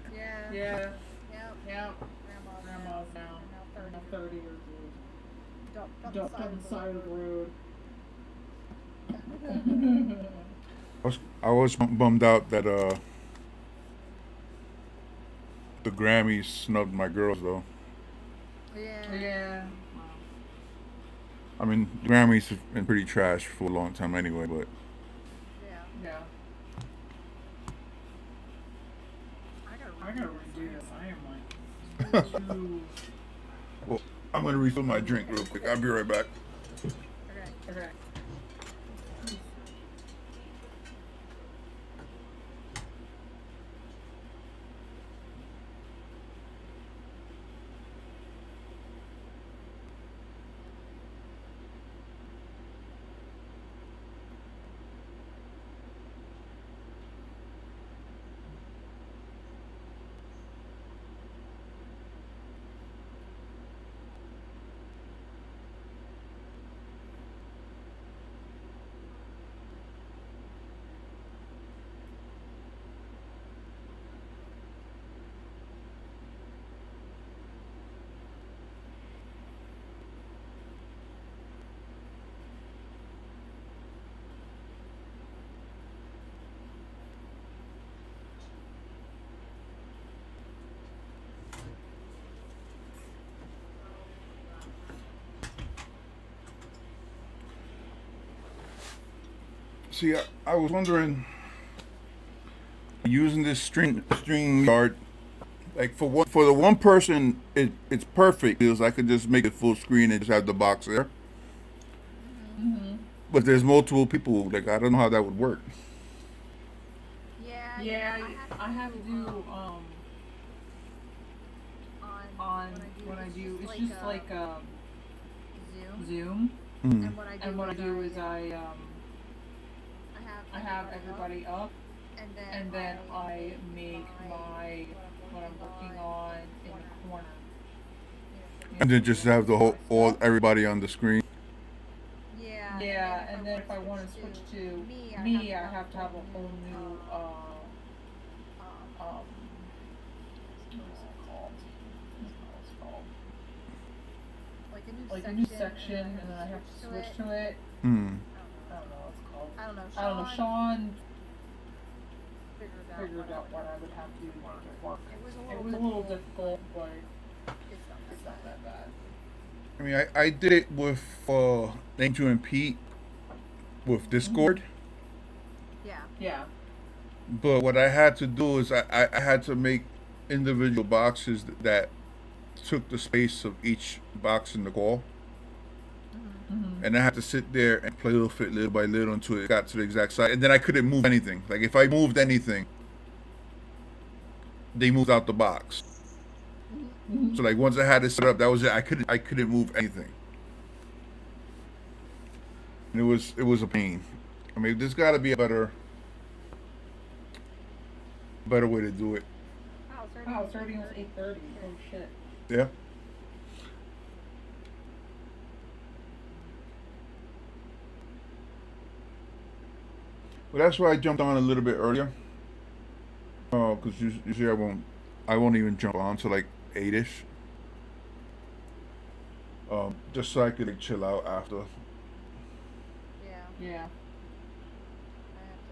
Yeah. Grandma's now 30 years old. Dumped on the side of the road. I was bummed out that the Grammys snubbed my girls though. Yeah. I mean, the Grammys have been pretty trash for a long time anyway, but Yeah. I gotta redo this. I am like too. well, I'm gonna refill my drink real quick. I'll be right back. Okay. See, I was wondering, using this string yard, like for the one person, it's perfect because I could just make it full screen and just have the box there. Mm-hmm. But there's multiple people. Like I don't know how that would work. Yeah, I have to do on what I do. It's just like Zoom. Mm. And what I do is I have everybody up, and then I make what I'm working on in the corner. And then just have the everybody on the screen. Yeah, and then if I want to switch to me, I have to have a whole new what is it called? Like a new section, and then I have to switch to it. Hmm. I don't know what it's called. I don't know. Sean figured out what I would have to do to make it work. It was a little difficult, but it's not that bad. I mean, I did it with Angel and Pete with Discord. Yeah. But what I had to do is I had to make individual boxes that took the space of each box in the call. Mm-hmm. And I had to sit there and play little by little until it got to the exact size. And then I couldn't move anything. Like if I moved anything, they moved out the box. Mm-hmm. So like once I had it set up, that was it. I couldn't move anything. And it was a pain. I mean, there's got to be a better way to do it. Wow, starting was 8:30. Holy shit. Yeah. Well, that's why I jumped on a little bit earlier. Oh, because usually I won't even jump on to like 8ish. Just so I could like, chill out after. Yeah.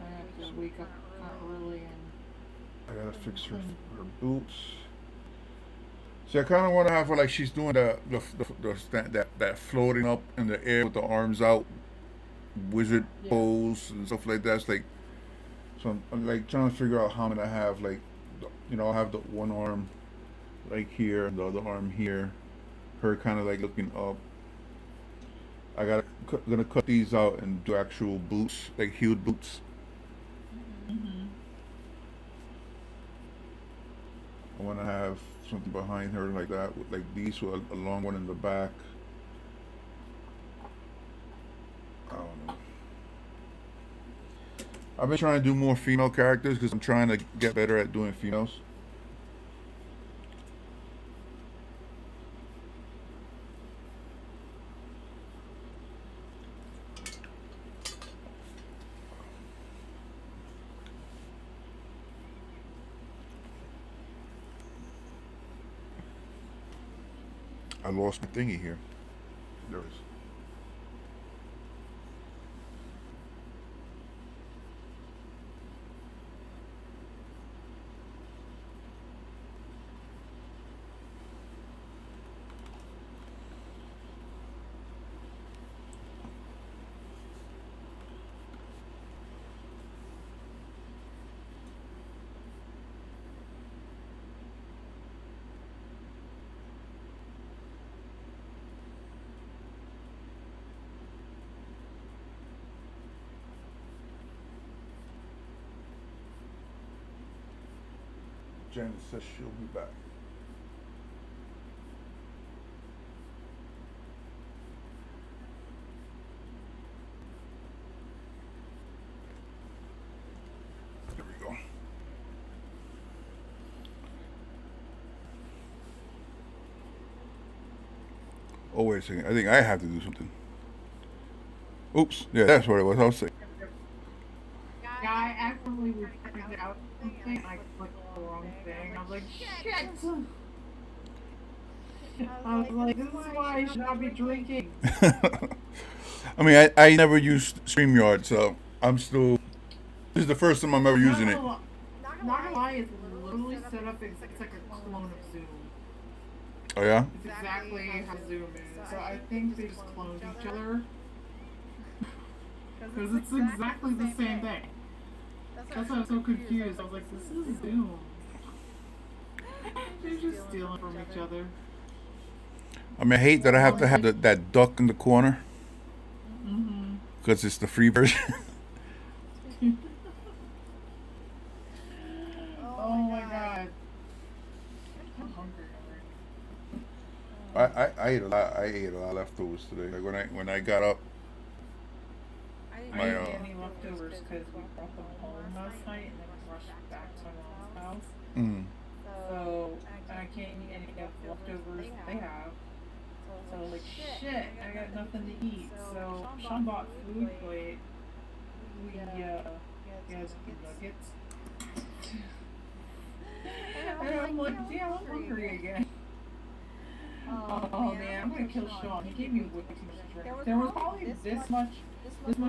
I have to wake up kind of early and. I gotta fix her boots. See, I kind of want to have her like she's doing that floating up in the air with the arms out, wizard pose and stuff like that. It's like, so I'm like trying to figure out how I'm gonna have like, I'll have the one arm like here, and the other arm here, her kind of like looking up. Gonna cut these out and do actual boots, like heeled boots. Mm-hmm. I want to have something behind her like that, with like these with a long one in the back. I don't know. I've been trying to do more female characters because I'm trying to get better at doing females. I lost my thingy here. There it is. Janet says she'll be back. There we go. Oh, wait a second. I think I have to do something. Oops. Yeah, that's what it was. I was saying. Yeah, I accidentally reported out something. I clicked the wrong thing. I was like, shit! I was like, this is why I should not be drinking. I mean, I never used StreamYard, so I'm still. This is the first time I'm ever using it. Not gonna lie, it's literally set up. It's like a clone of Zoom. Oh yeah. It's exactly how Zoom is. So I think they just cloned each other. Because it's exactly the same thing. That's why I was so confused. I was like, this is Zoom. They're just stealing from each other. I mean, I hate that I have to have that duck in the corner. Mm-hmm. Because it's the free version. Oh my god. I'm hungry I already. ate a lot. I ate a lot of leftovers today. Like when I got up. I didn't get any leftovers because we brought them home last night and then rushed back to my mom's house. Mm. So I can't eat any of the leftovers they have. So like shit, I got nothing to eat. So Sean bought food, but we had some nuggets. And I'm like, yeah, I'm hungry again. Oh man, I'm gonna kill Sean. He gave me way too much drink. There was probably this much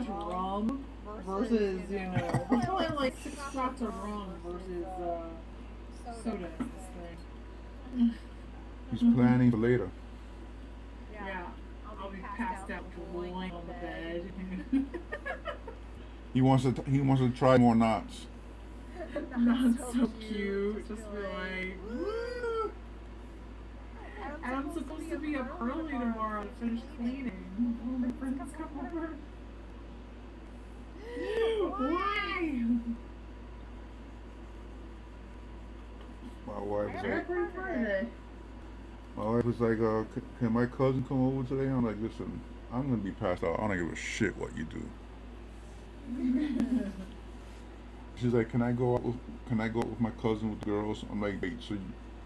rum versus, there's probably like 6 shots of rum versus soda in this thing. He's planning for later. Yeah, I'll be passed out drooling on the bed. He wants to try more knots. Not so cute. Just be like, woo! And I'm supposed to be up early tomorrow to finish cleaning. Oh, my friends come over. Why? My wife was like, Friday. my wife was like, can my cousin come over today? I'm like, listen, I'm gonna be passed out. I don't give a shit what you do. She's like, can I go out with my cousin with the girls? I'm like, wait, so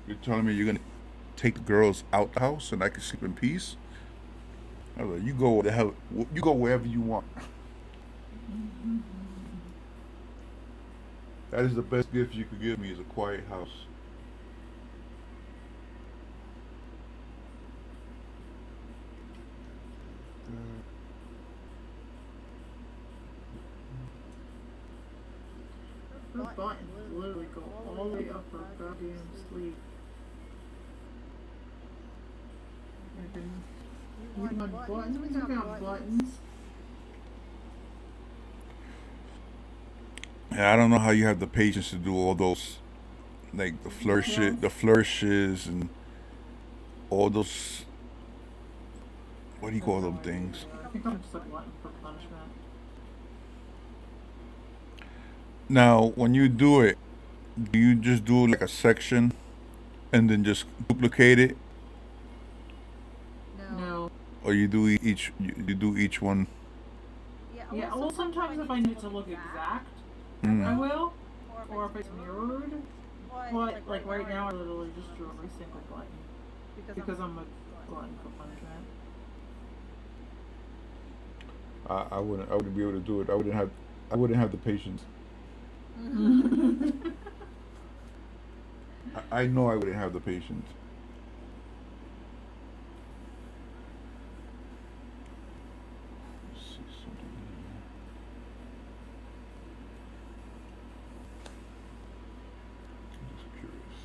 you're telling me you're gonna take the girls out the house and I can sleep in peace? I was like, you go wherever you want. That is the best gift you could give me, is a quiet house. Her buttons literally go all the way up her goddamn sleeve. We want buttons. We got buttons. Yeah, I don't know how you have the patience to do all those, like the flourishes, and all those. What do you call them things? I think I'm just like glutton for punishment. Now, when you do it, do you just do like a section, and then just duplicate it, No. or you do each one? Yeah. Well, sometimes if I need to look exact, I will, or if it's mirrored. But like right now, I literally just drew every single button because I'm a glutton for punishment. I wouldn't be able to do it. I wouldn't have the patience. I know I wouldn't have the patience. Let's see something here. I'm just curious.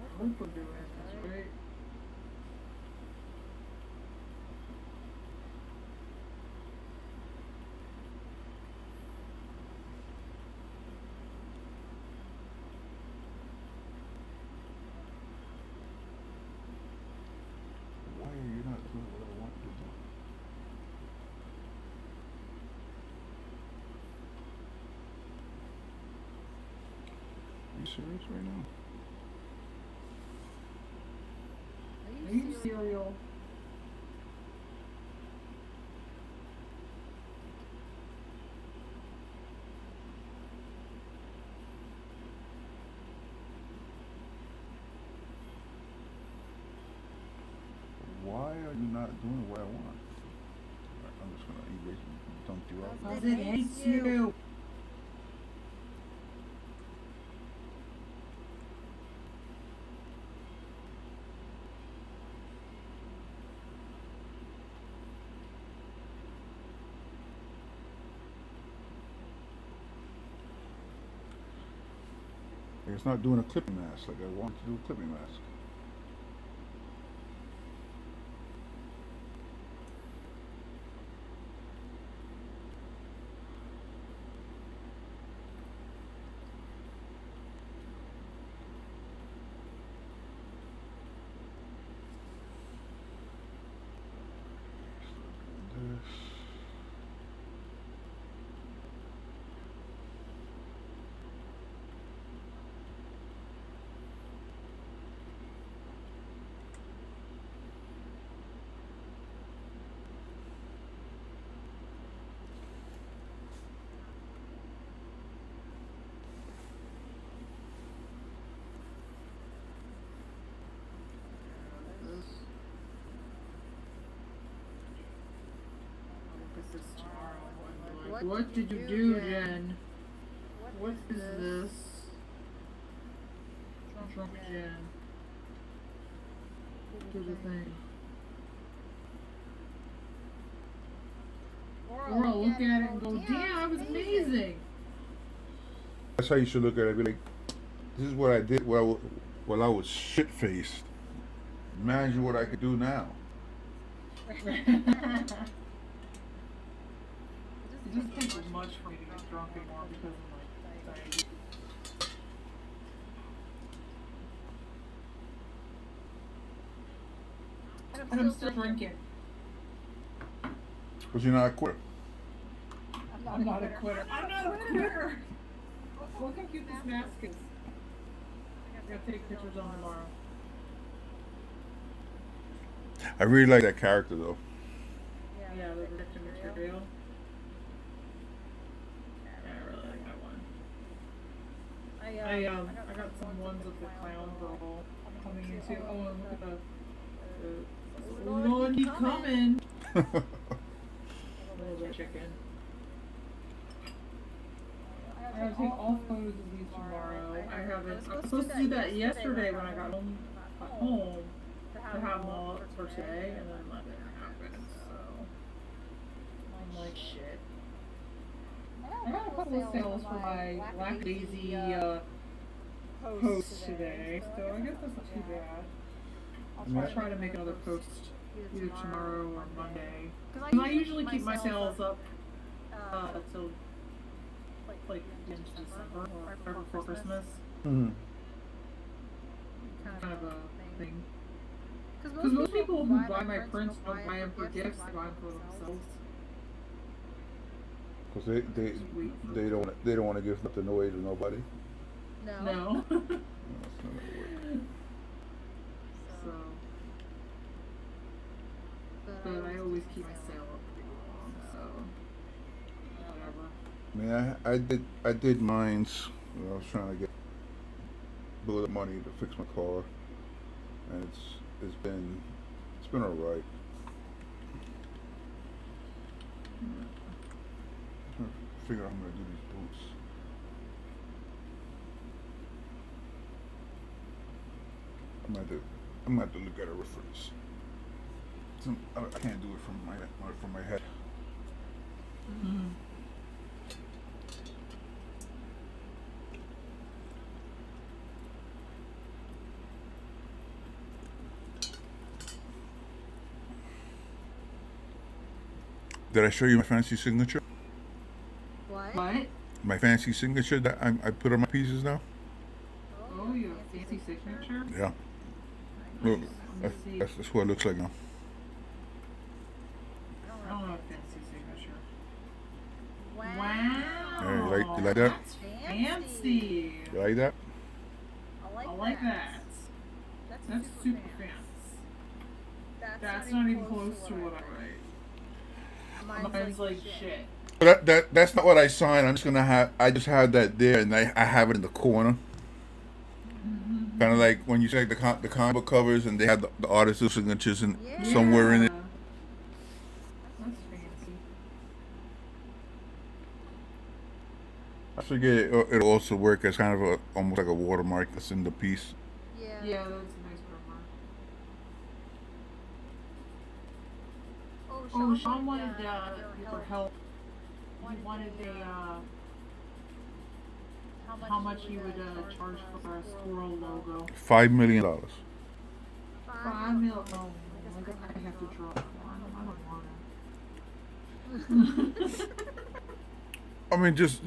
I hope we're doing this right. Why are you not doing what I want you to do? Are you serious right now? Are you cereal? Why are you not doing what I want? Alright, I'm just gonna erase and dump you out. Because it hates you. It's not doing a clipping mask like I want to do a clipping mask. This. What did you do, Jen? What is this? Drunk Jen. Do the thing. Or I'll look at it and go, damn, that was amazing. That's how you should look at it. Be like, this is what I did while I was shit-faced. Imagine what I could do now. It just takes much for me to get drunk anymore because of my diabetes. And I'm still drinking. But you're not a quitter. I'm not a quitter. I'm not a quitter! Look how cute this mask is. I gotta take pictures on tomorrow. I really like that character though. Yeah, the victim material. Yeah, I really like that one. I got some ones of the clown girl coming into. Oh, and look at the Lord, he's coming. Little chicken. I gotta take all photos of these tomorrow. I was supposed to do that yesterday when I got home have them all for today, and then that didn't happen. So I'm like, shit. I got a couple of sales for my lackadaisy post today, so I guess that's not too bad. I'll try to make another post either tomorrow or Monday. Because I usually keep my sales up till like into December or right before Christmas. Mm-hmm. Kind of a thing. Because most people who buy my prints don't buy them for gifts, they buy them for themselves. Because they don't want to give nothing away to nobody. No. No, that's not gonna work. So, but I always keep my sale up pretty long, so whatever. I mean, I did mines. I was trying to get a little money to fix my car, and it's been alright. Figure out how I'm gonna do these boots. I'm gonna have to look at a reference. I can't do it from my head. Mm-hmm. Did I show you my fancy signature? What? My fancy signature that I put on my pieces now? Oh, you have a fancy signature? Yeah. Look, that's what it looks like now. I don't have a fancy signature. Wow. Yeah, you like that? That's fancy. You like that? I like that. That's super fancy. That's not even close to what I write. Mine's like shit. That's not what I signed. I just have that there, and I have it in the corner. Mm-hmm. Kind of like when you say the comic book covers, and they have the artist's signatures somewhere in it. That's fancy. I figure it'll also work as kind of almost like a watermark that's in the piece. Yeah, that's a nice watermark. Oh, Sean wanted for help. He wanted how much he would charge for a Toro logo. $5 million. $5 million. Oh, I guess I have to draw it. I don't want to. I mean, just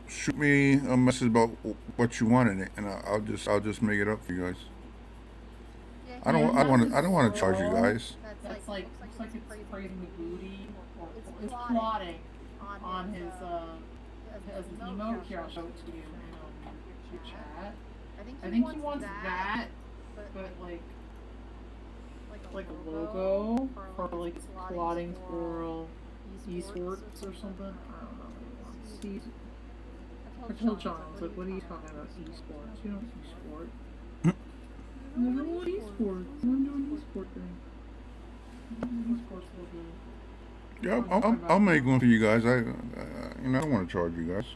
shoot me a message about what you want in it, and I'll just make it up for you guys. I don't want to charge you guys. That's like looks like it's praising the booty or it's plotting on his as an emote. Here, I'll show it to you in your chat. I think he wants that, but like a logo for like plotting for esports or something. I don't know what he wants. I told John, I was like, what are you talking about esports? You don't esport. I don't want esports. I want to do an esport thing. Esports will do. Yeah, I'll make one for you guys. I don't want to charge you guys.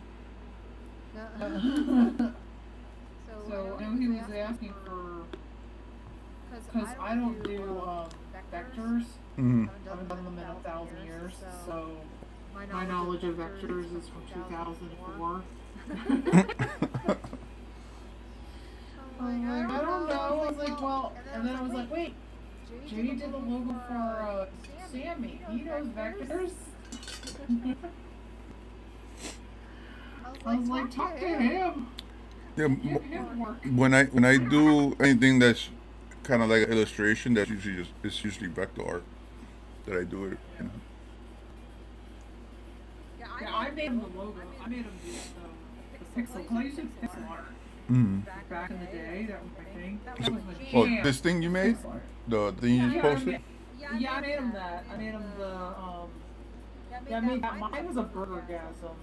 So I know he was asking for, because I don't do vectors. Mm-hmm. I haven't done them in 1,000 years, so my knowledge of vectors is from 2004. I don't know. I was like, well, and then I was like, wait, JD did the logo for Sammy. He knows vectors. I was like, talk to him. Yeah, when I do anything that's kind of like an illustration, it's usually vector art that I do it. You know. Yeah, I made him the logo. I made him the pixel. Because I used to pixel art. Mm-hmm. Back in the day, that was my thing. That was my jam. Oh, this thing you made? The thing you just posted? Yeah, I made him that. I made him the, yeah, I made that. Mine was a burgergasm,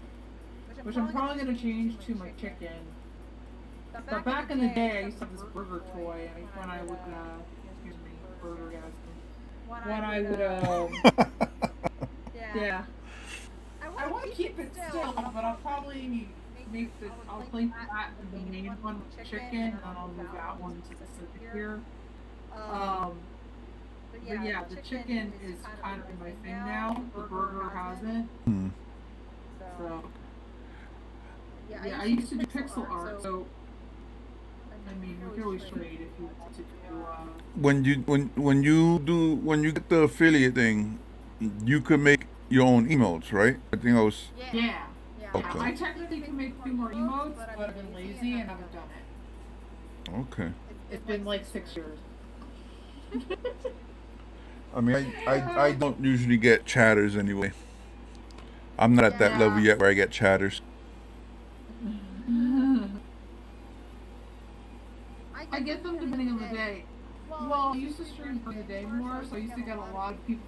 which I'm probably going to change to my chicken. But back in the day, I used to have this burger toy, and when I would, excuse me, burgergasm. When I would, yeah. I want to keep it still, but I'll probably I'll place that in the main one with chicken, and then I'll move that one to the Pacific here. But yeah, the chicken is kind of my thing now. The burger hasn't. So yeah, I used to do pixel art. So I mean, we could always trade if you want to do. When you get the affiliate thing, you could make your own emotes, right? I think I was. Yeah. Okay. I technically can make a few more emotes, but I've been lazy and haven't done it. Okay. It's been like 6 years. I mean, I don't usually get chatters anyway. I'm not at that level yet where I get chatters. I get them depending on the day. Well, I used to stream for the day more, so I used to get a lot of people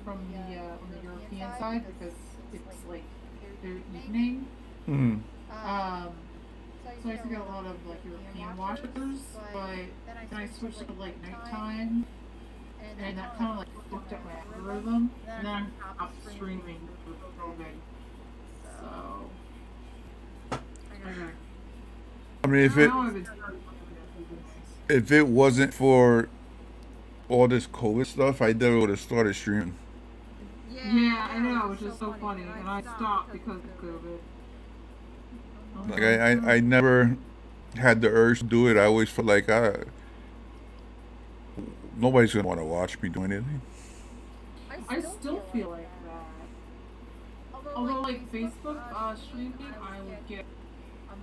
from the European side because it's like their evening. So I used to get a lot of like European watchers, but then I switched to like nighttime, and that kind of like fucked up my algorithm, and then I stopped streaming for COVID. So I mean, if it wasn't for all this COVID stuff, I never would have started streaming. Yeah, I know, which is so funny, and I stopped because of COVID. Like I never had the urge to do it. I always felt like nobody's gonna want to watch me do anything. I still feel like that. Although like Facebook streaming, I would get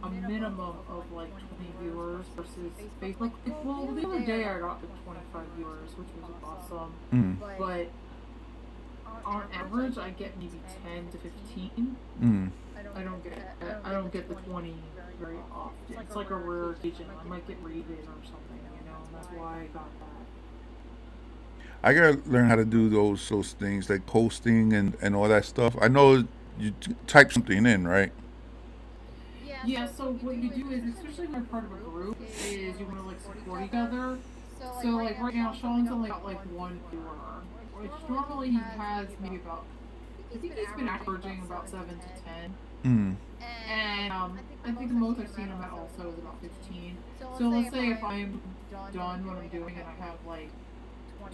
a minimum of like 20 viewers versus Facebook. Well, the other day I got to 25 viewers, which was awesome. But on average, I get maybe 10 to 15. I don't get the 20 very often. It's like a rare occasion. I might get rated or something, and that's why I got that. I gotta learn how to do those things like posting and all that stuff. I know you type something in, right? Yeah, so what you do is, especially when you're part of a group, is you want to like support each other. So like right now, Sean's only got like 1 viewer, which normally he has maybe about, I think he's been averaging about 7 to 10. And I think the most I've seen him at also is about 15. So let's say if I'm done what I'm doing and I have like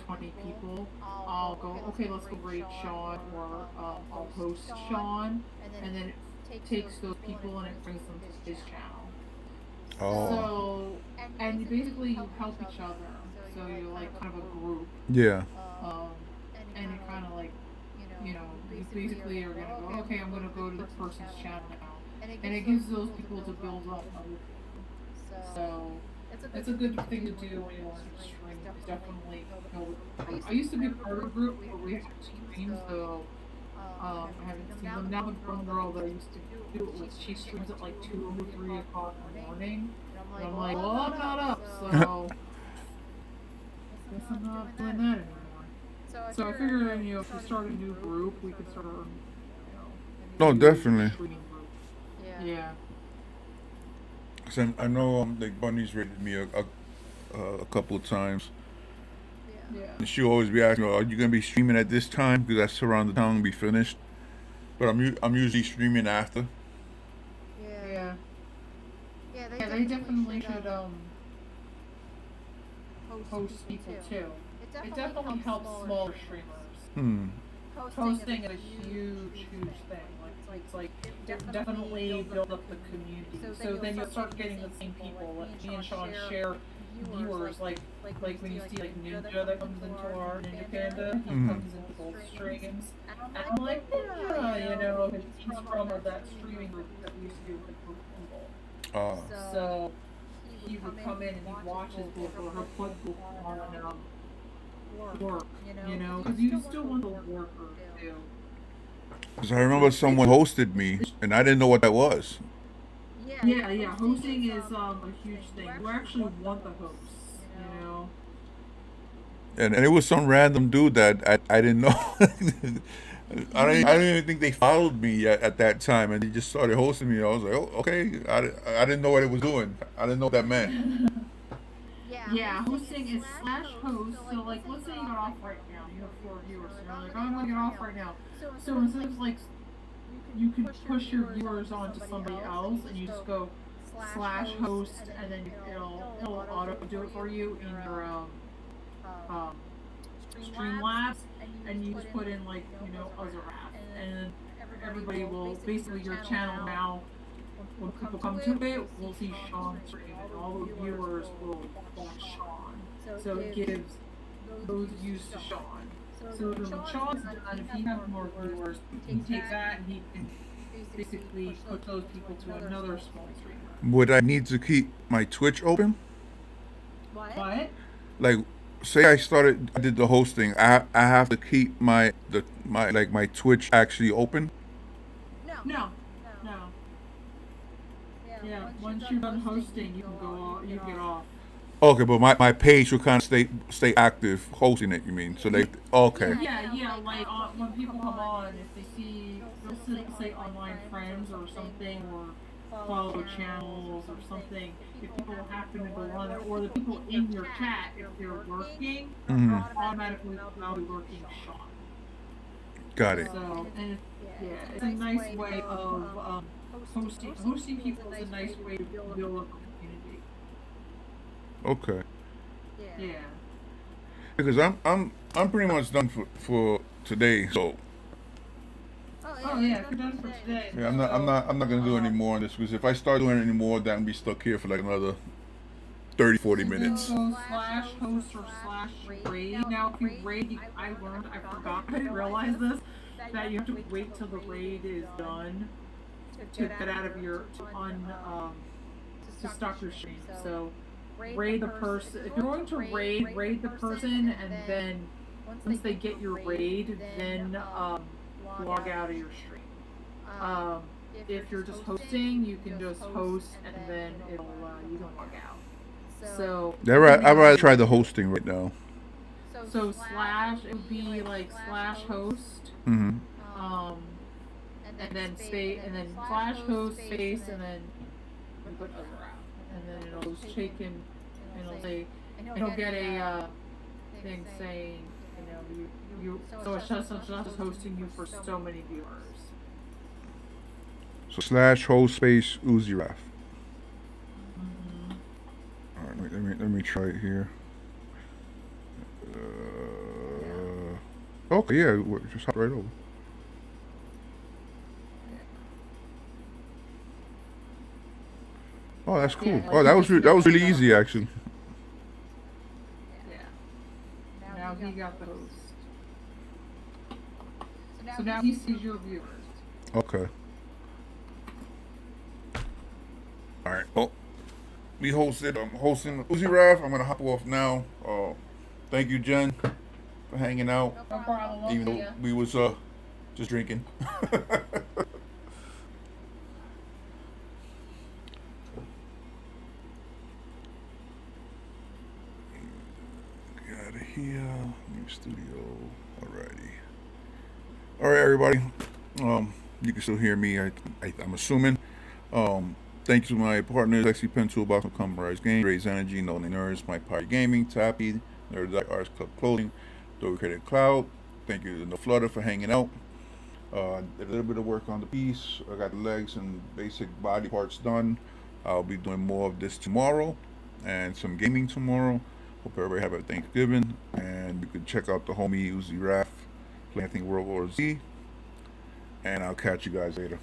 20 people, I'll go, okay, let's go raid Sean, or I'll host Sean, and then it takes those people and it brings them to his channel. So, and basically you help each other. So you're like kind of a group. Yeah. And you kind of like, you basically are gonna go, okay, I'm gonna go to this person's channel now, and it gives those people to build up. So it's a good thing to do when you want to stream. Definitely. I used to be part of a group where we had streams, so I haven't seen them now. The one girl that I used to do it with, she streams at like 2 or 3 o'clock in the morning. And I'm like, well, I'm not up, so I guess I'm not doing that anymore. So I figured, if we start a new group, we could start our, No, definitely. Yeah. Cause I know like Bunny's rated me a couple of times. Yeah. And she'll always be asking, "Are you gonna be streaming at this time? Because that's around the time to be finished." But I'm usually streaming after. Yeah. Yeah, they definitely should host people too. It definitely helps smaller streamers. Posting is a huge thing. It's like definitely build up the community. So then you'll start getting the same people. Like me and Sean share viewers. Like when you see like Ninja that comes into our Ninja Panda, he comes into both streams. And I'm like, yeah, he's from that streaming group that we used to do with group people. So he would come in and he watches both of her plug book on work, because you still want the worker too. Because I remember someone hosted me, and I didn't know what that was. Yeah. Hosting is a huge thing. You actually want the hosts, And it was some random dude that I didn't know. I didn't even think they followed me at that time, and he just started hosting me. I was like, oh, okay. I didn't know what it was doing. I didn't know what that meant. Yeah, hosting is /host. So like, let's say you got off right now. You have 4 viewers, and you're like, oh, I'm gonna get off right now. So instead of like, you can push your viewers onto somebody else, and you just go /host, and then it'll auto do it for you in your um, Streamlabs, and you just put in like other apps, and everybody will basically your channel now. When people come to it, we'll see Sean stream, and all the viewers will watch Sean. So it gives those views to Sean. So when Sean's done, if he has more viewers, he takes that and he can basically put those people to another small streamer. Would I need to keep my Twitch open? What? Like, say I did the hosting. I have to keep my Twitch actually open. No. Yeah, once you're done hosting, you can go off. You can get off. Okay, but my page will kind of stay active hosting it. You mean so they? Okay. Yeah. Like when people come on, if they see, they'll say online friends or something, or follow channels or something. If people happen to go on there, or the people in your chat, if they're lurking, automatically they'll be lurking Sean. Got it. So, and it's a nice way of hosting people is a nice way to build a community. Okay. Yeah. Because I'm pretty much done for today. So. Oh yeah, you're done for today. Yeah, I'm not gonna do any more on this, because if I start doing any more, then I'll be stuck here for like another 30-40 minutes. So /host or /raid. Now if you raid, I forgot, I didn't realize this, that you have to wait till the raid is done to get out of your to stop your stream. So raid the person. If you're going to raid the person, and then once they get your raid, then log out of your stream. If you're just hosting, you can just host, and then you can log out. So I'd rather try the hosting right now. So it would be like /host. Mm-hmm. And then /host space, and then you put other app, and then it'll just take him, and it'll say, and he'll get a thing saying, so it's just hosting you for so many viewers. So /host space Uziraf. All right, let me try it here. Okay, yeah, just hop right over. Oh, that's cool. Oh, that was really easy, actually. Yeah. Now he got the host. So now he sees your viewers. Okay. All right. Oh, we hosted. I'm hosting Uziraf. I'm gonna hop off now. Thank you, Jen, for hanging out. No problem. Even though we was just drinking. Get out of here. New studio. Alrighty. All right, everybody. You can still hear me. I'm assuming. Thank you to my partners, Lexi Pen Toolbox, Raze Game, Raze Energy, NoName Nerds, MyPyre Gaming, Tappy, Nerds Arts Club Clothing, Adobe Creative Cloud. Thank you to Flutter for hanging out. A little bit of work on the piece. I got the legs and basic body parts done. I'll be doing more of this tomorrow and some gaming tomorrow. Hope everybody have a Thanksgiving, and you can check out the homie Uziraf playing, I think, World War Z. And I'll catch you guys later.